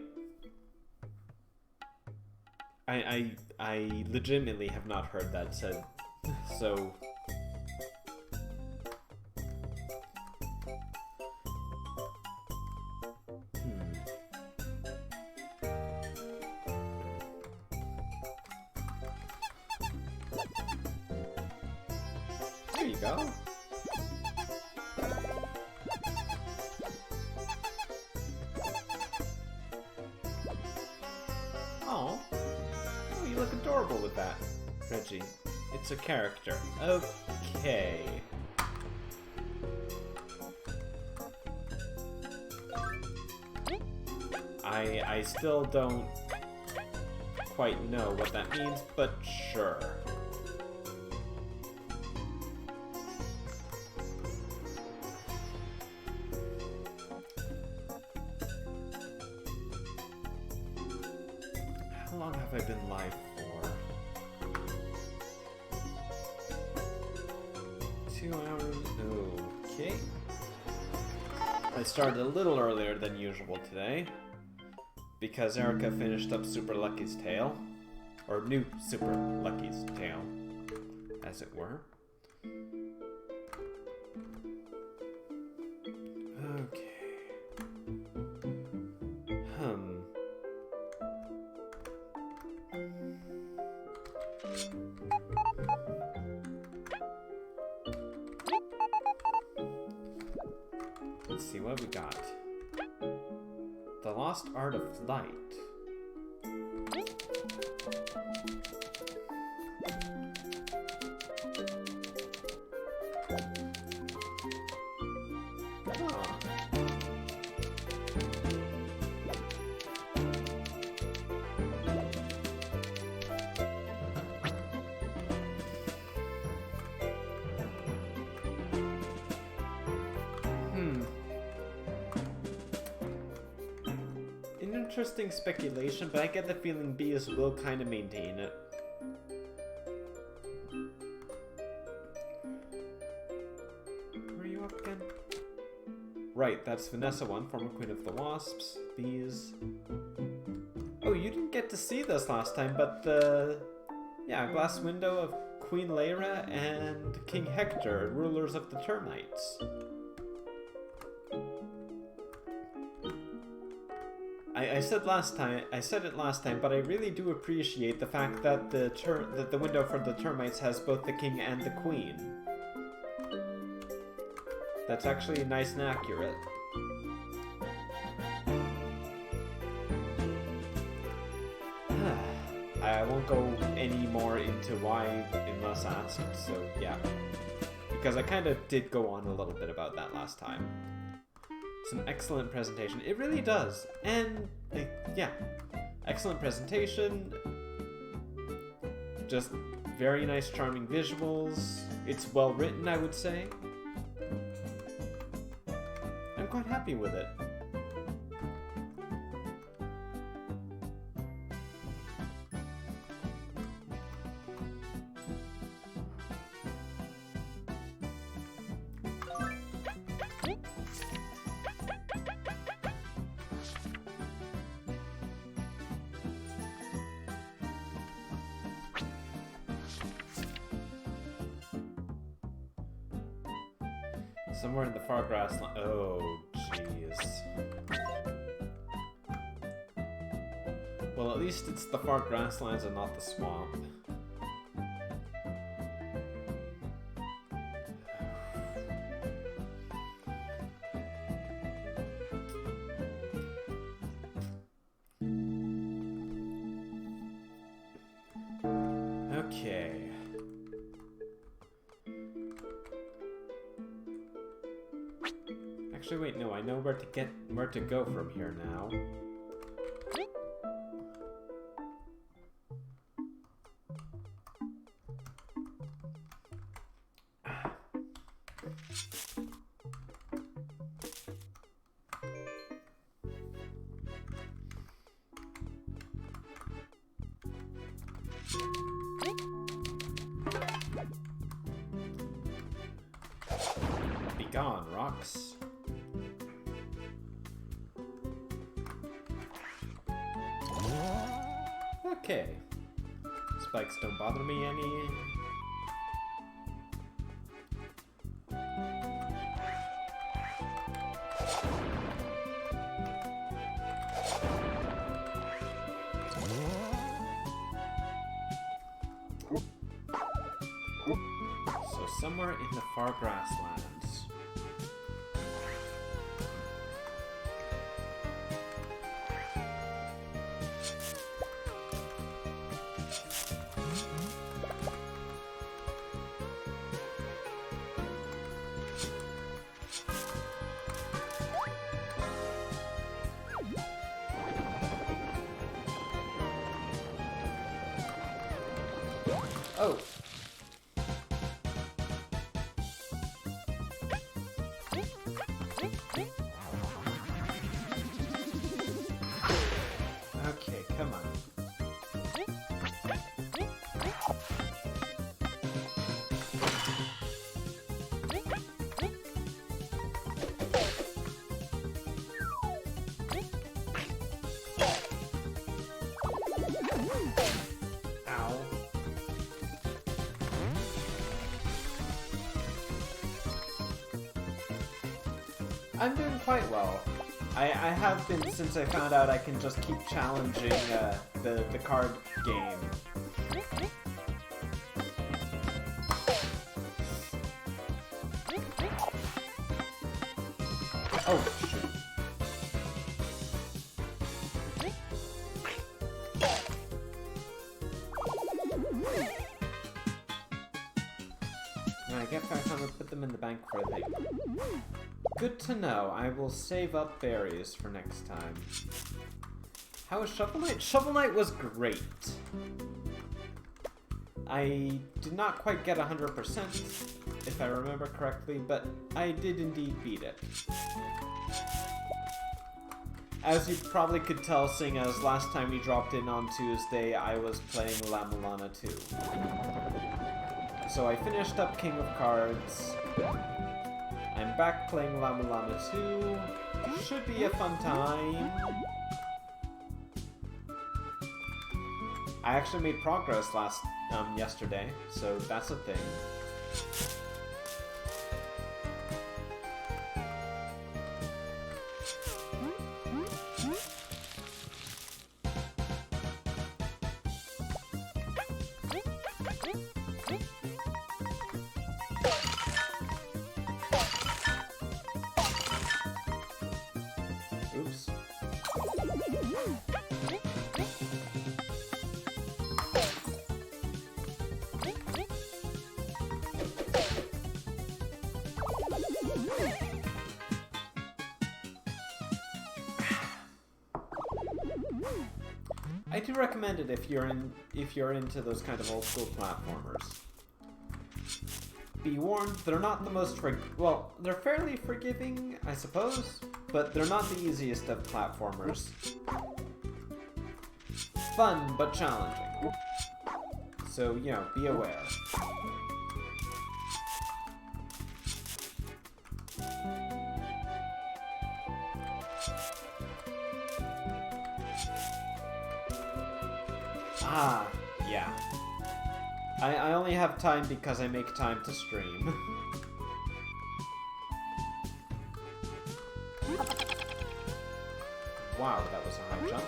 I legitimately have not heard that said, so... There you go. horrible with that, Reggie. It's a character. Okay. I still don't quite know what that means, but sure. How long have I been live for? 2 hours? Okay. I started a little earlier than usual today, because Erica finished up Super Lucky's Tale. Or New Super Lucky's Tale, as it were. Okay. Let's see what we got. The Lost Art of Light. Interesting speculation, but I get the feeling Bees will kind of maintain it. Where are you up again? Right, that's Vanessa 1, former Queen of the Wasps. Bees. Oh, you didn't get to see this last time, but the... yeah, glass window of Queen Lyra and King Hector, rulers of the termites. I said it last time, but I really do appreciate the fact that the window for the termites has both the king and the queen. That's actually nice and accurate. I won't go any more into why unless asked, so yeah. Because I kind of did go on a little bit about that last time. It's an excellent presentation. It really does. And, yeah. Excellent presentation. Just very nice, charming visuals. It's well written, I would say. I'm quite happy with it. Somewhere in the far grassland. Oh, jeez. Well, at least it's the far grasslands and not the swamp. Okay. Actually, wait, no, I know where to go from here now. Be gone, rocks. Okay. Spikes don't bother me any. So somewhere in the far grasslands. Oh. Okay, come on. Ow. I'm doing quite well. I have been since I found out I can just keep challenging the card game. Oh, shoot. I get 500, put them in the bank for a thing. Good to know. I will save up berries for next time. How was Shovel Knight? Shovel Knight was great. I did not quite get 100%, if I remember correctly, but I did indeed beat it. As you probably could tell, seeing as last time we dropped in on Tuesday, I was playing La Mulana 2. So I finished up King of Cards. I'm back playing La Mulana 2. Should be a fun time. I actually made progress yesterday, so that's a thing. Oops. I do recommend it if you're into those kind of old school platformers. Be warned, they're not the most well, they're fairly forgiving, I suppose, but they're not the easiest of platformers. Fun, but challenging. So, you know, be aware. Ah, yeah. I only have time because I make time to stream. Wow, that was a high jump.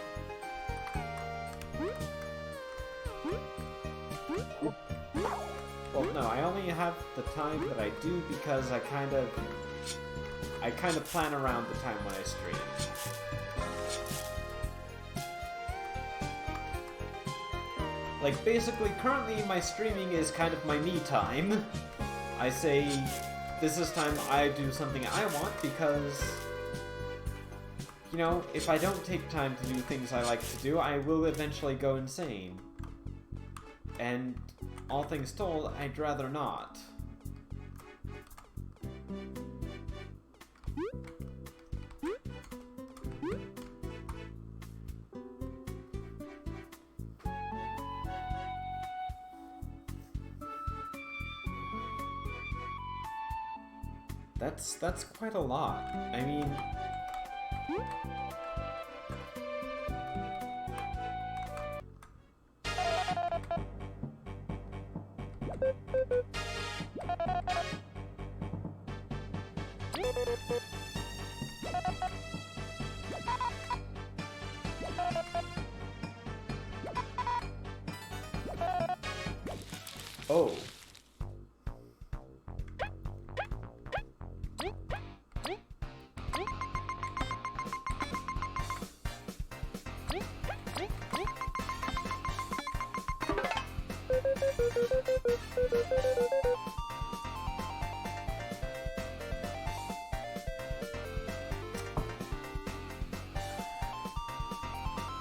Well, no, I only have the time that I do because I kind of plan around the time when I stream. Like, basically, currently my streaming is kind of my me time. I say, this is time I do something I want because, you know, if I don't take time to do things I like to do, I will eventually go insane. And, all things told, I'd rather not. That's quite a lot. I mean... Oh.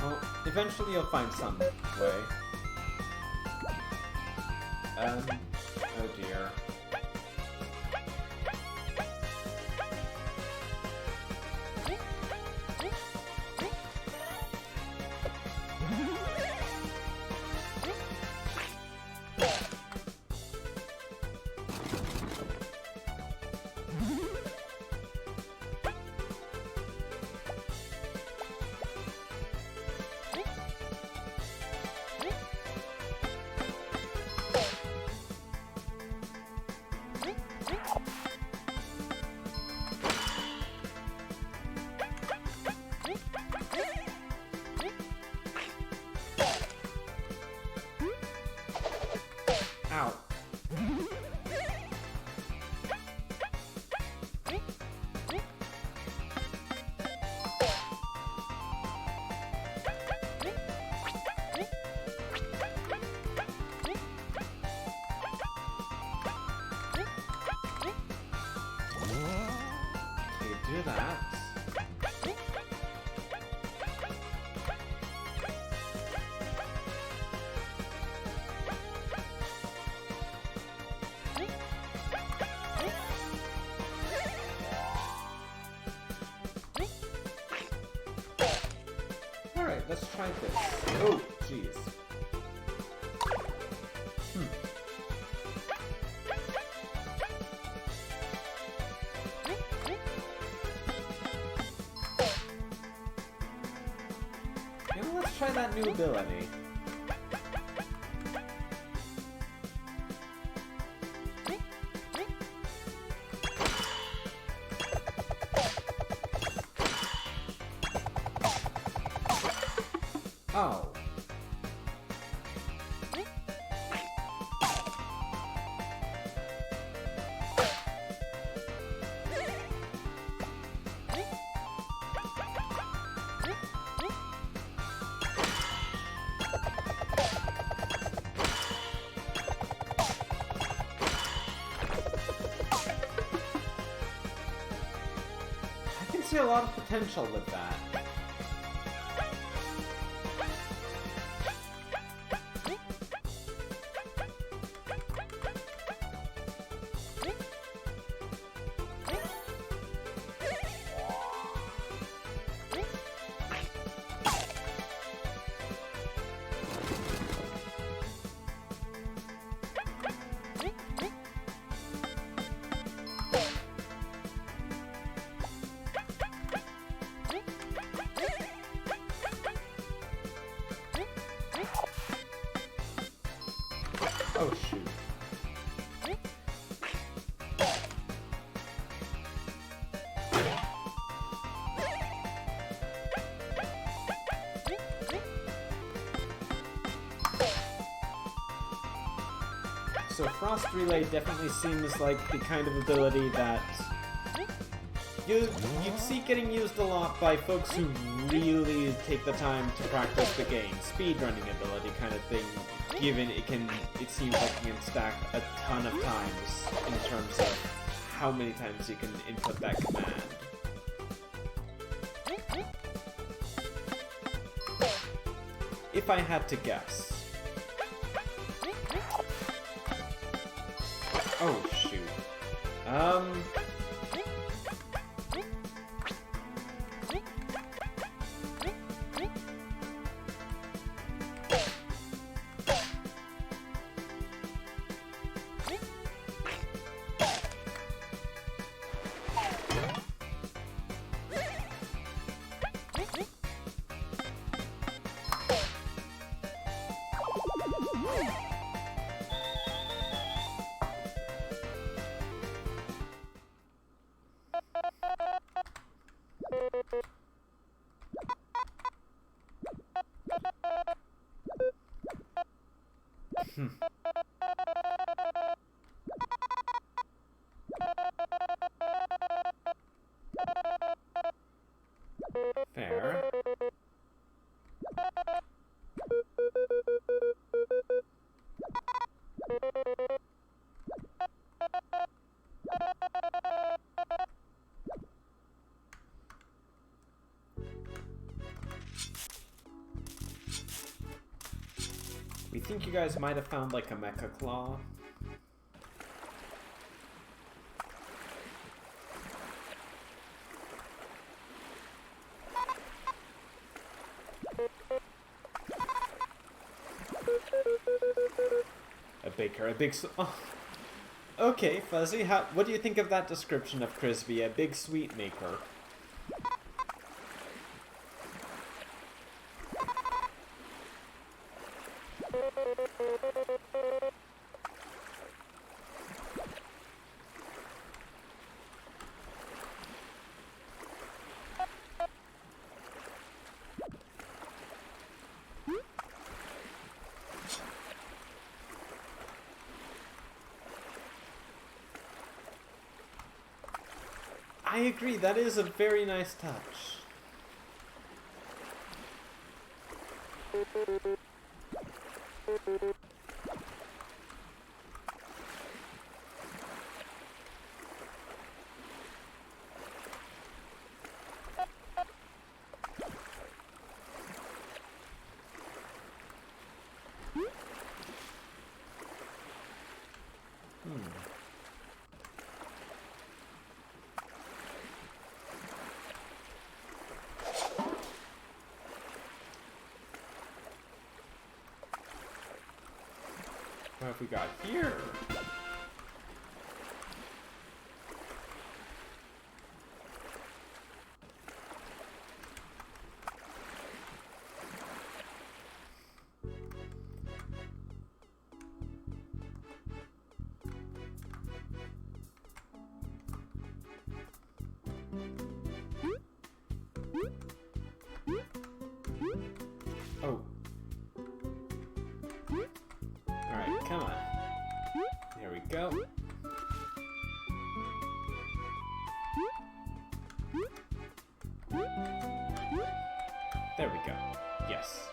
Well, eventually you'll find some way. Oh dear. Ow. Okay, do that. Alright, let's try this. Oh, jeez. You know, let's try that new ability. Oh. I can see a lot of potential with that. Oh, shoot. So Frost Relay definitely seems like the kind of ability that you'd see getting used a lot by folks who really take the time to practice the game. Speedrunning ability kind of thing, given it seems like you can stack a ton of times in terms of how many times you can input that command. If I had to guess. Oh, shoot. Fair. We think you guys might have found like a mecha claw. A baker, a big... Oh. Okay, Fuzzy, what do you think of that description of Crisby, a big sweet maker? I agree, that is a very nice touch. What have we got here? Oh. Alright, come on. There we go. There we go. Yes.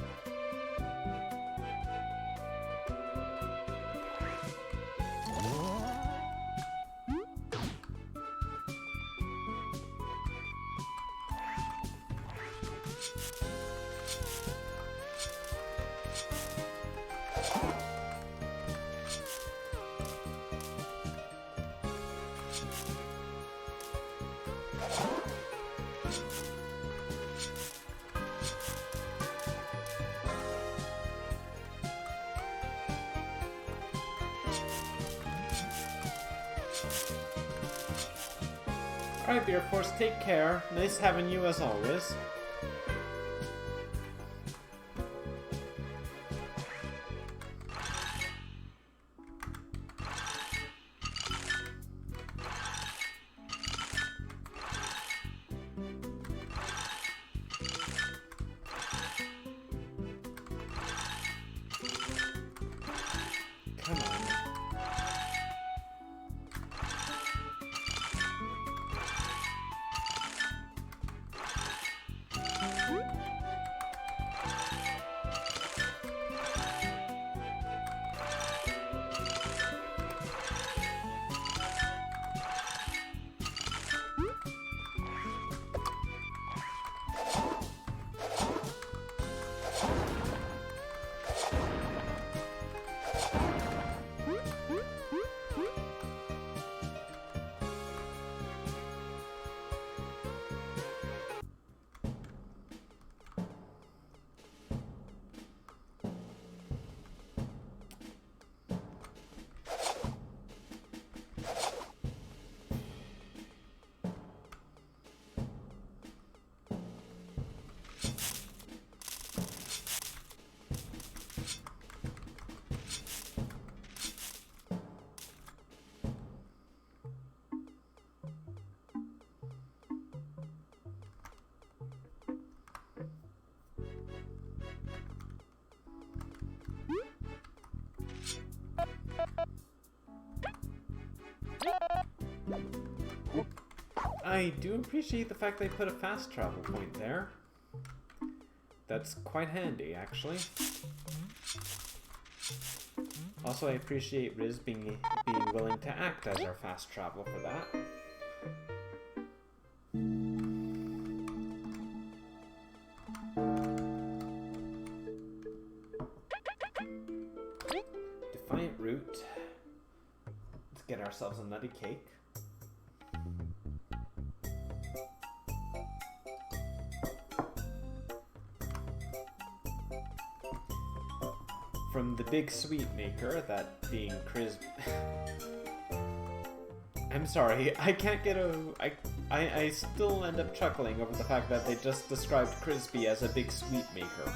Alright, Beer Force, take care. Nice having you as always. Come on. I do appreciate the fact they put a fast travel point there. That's quite handy, actually. Also, I appreciate Riz being willing to act as our fast travel for that. Let's get ourselves a nutty cake. From the big sweet maker, that being I'm sorry, I can't get I still end up chuckling over the fact that they just described Crispy as a big sweet maker.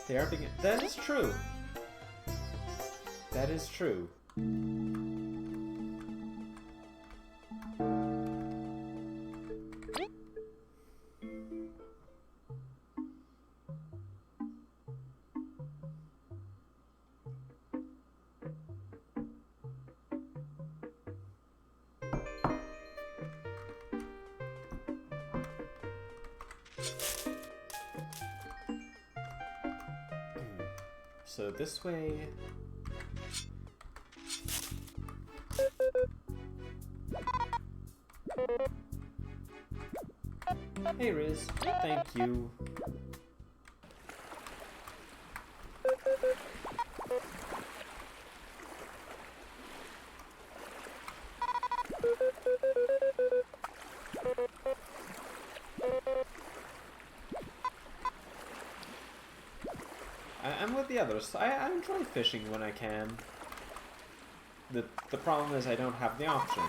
They are being. That is true. That is true. So this way... Hey Riz, thank you. I'm with the others. I enjoy fishing when I can. The problem is I don't have the option.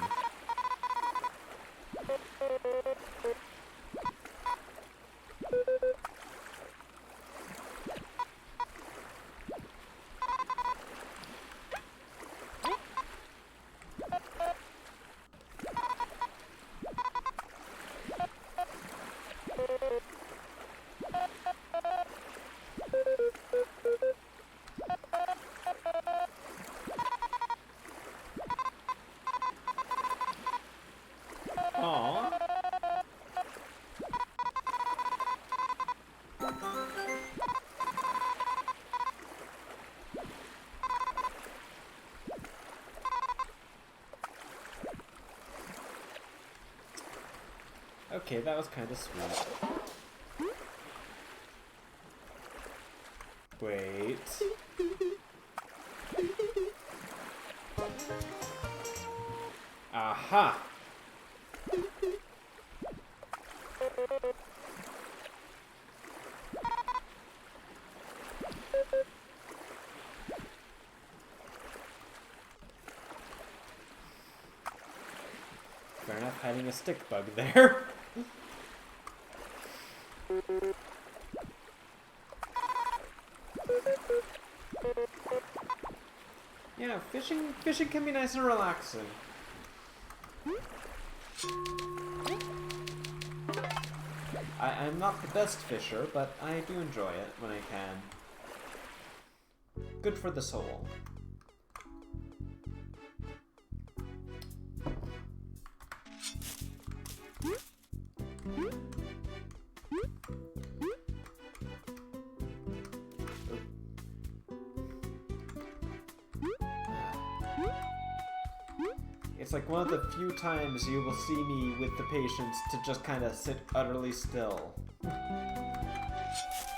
Okay, that was kind of sweet. Wait. Aha! Fair enough, hiding a stick bug there. Yeah, fishing can be nice and relaxing. I'm not the best fisher, but I do enjoy it when I can. Good for the soul. It's like one of the few times you will see me with the patience to just kind of sit utterly still.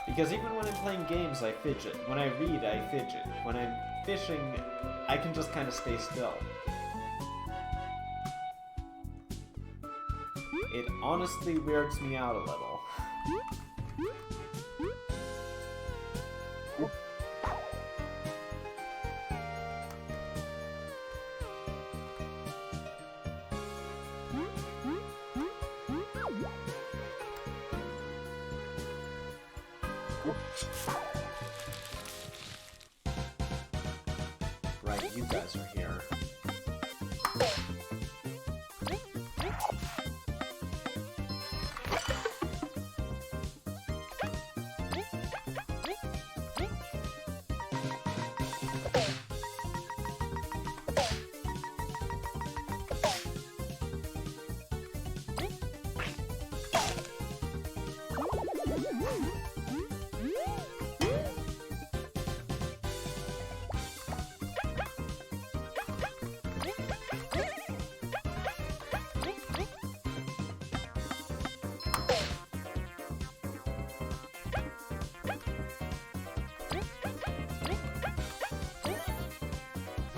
Because even when I'm playing games, I fidget. When I read, I fidget. When I'm fishing, I can just kind of stay still. It honestly weirds me out a little. Right, you guys are here.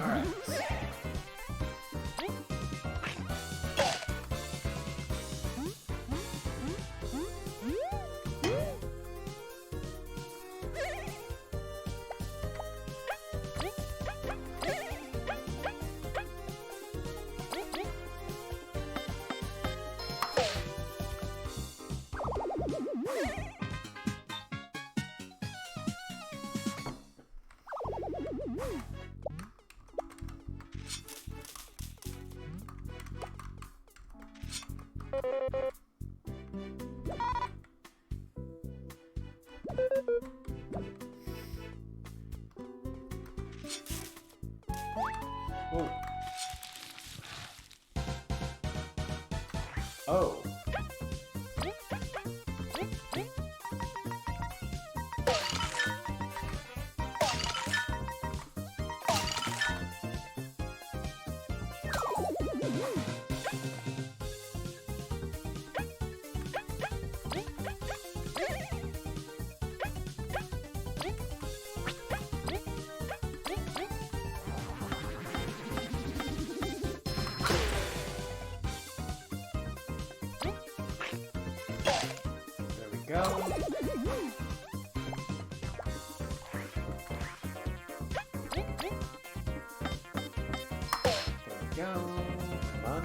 Alright. Whoa. Oh. Go. There we go. Come on.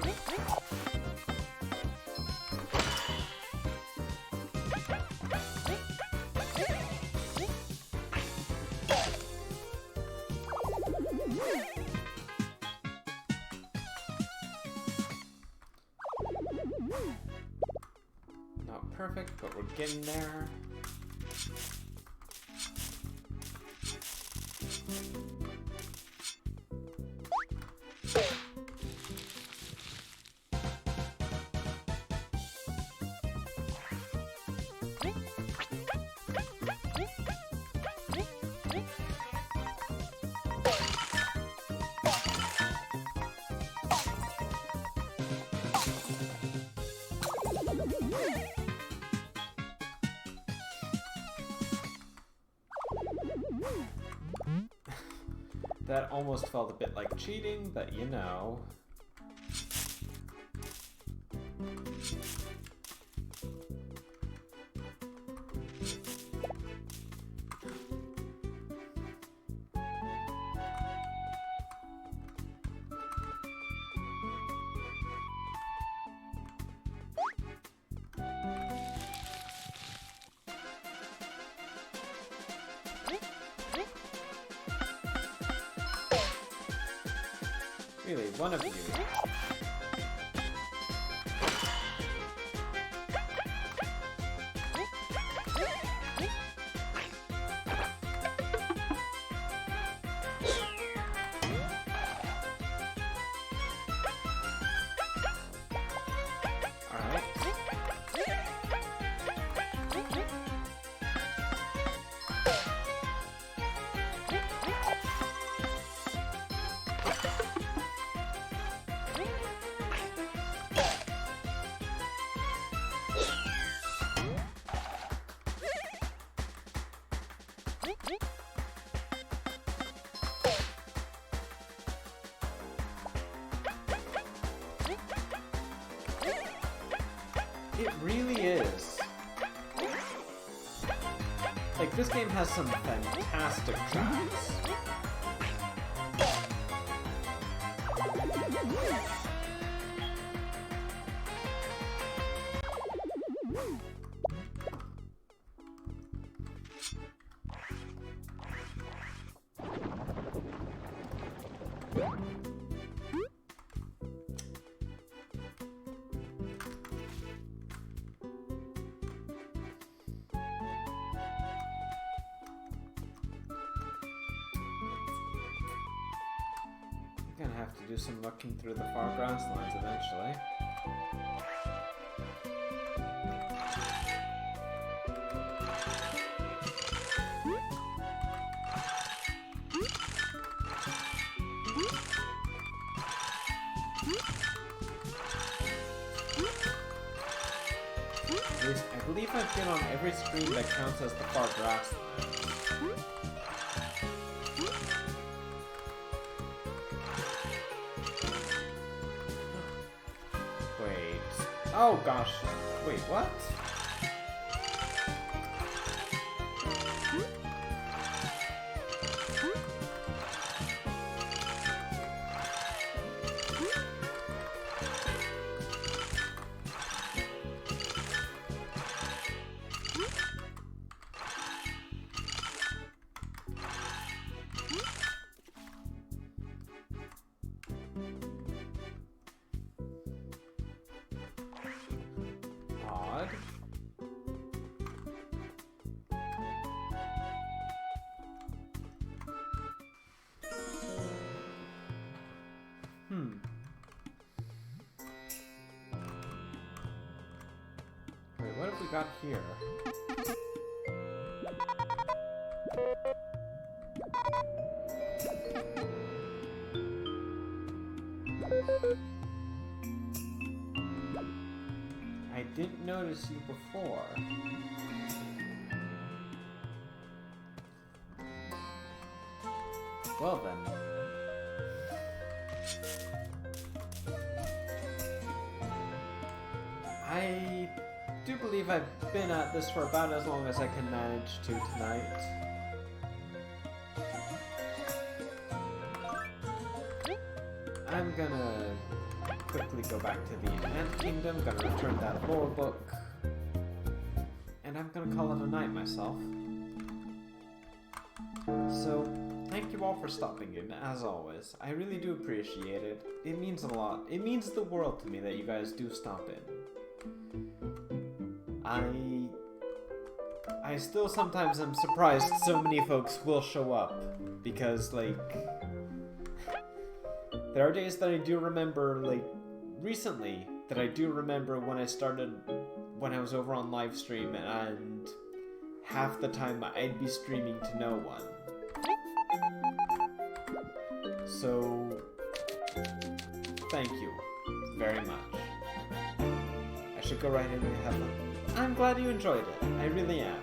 Not perfect, but we're getting there. That almost felt a bit like cheating, but you know. Really, one of you. Alright. It really is. Like, this game has some fantastic tracks. Gonna have to do some looking through the far grasslands eventually. At least, I believe I've been on every screen that counts as the far grasslands. Oh gosh. Wait, what? Odd. Wait, what have we got here? I didn't notice you before. Well then. I do believe I've been at this for about as long as I can manage to tonight. I'm gonna quickly go back to the Ant Kingdom, gonna return that lore book, and I'm gonna call it a night myself. So, thank you all for stopping in, as always. I really do appreciate it. It means a lot. It means the world to me that you guys do stop in. I still sometimes am surprised so many folks will show up, because, like, there are days that I do remember, like, recently, that I do remember when I was over on live stream, and half the time I'd be streaming to no one. So, thank you very much. I should go right in and have fun. I'm glad you enjoyed it. I really am.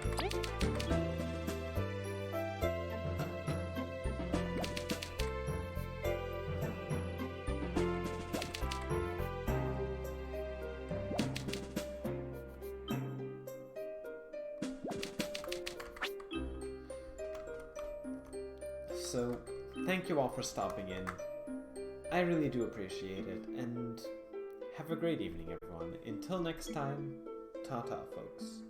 So, thank you all for stopping in. I really do appreciate it, and have a great evening, everyone. Until next time, ta-ta, folks.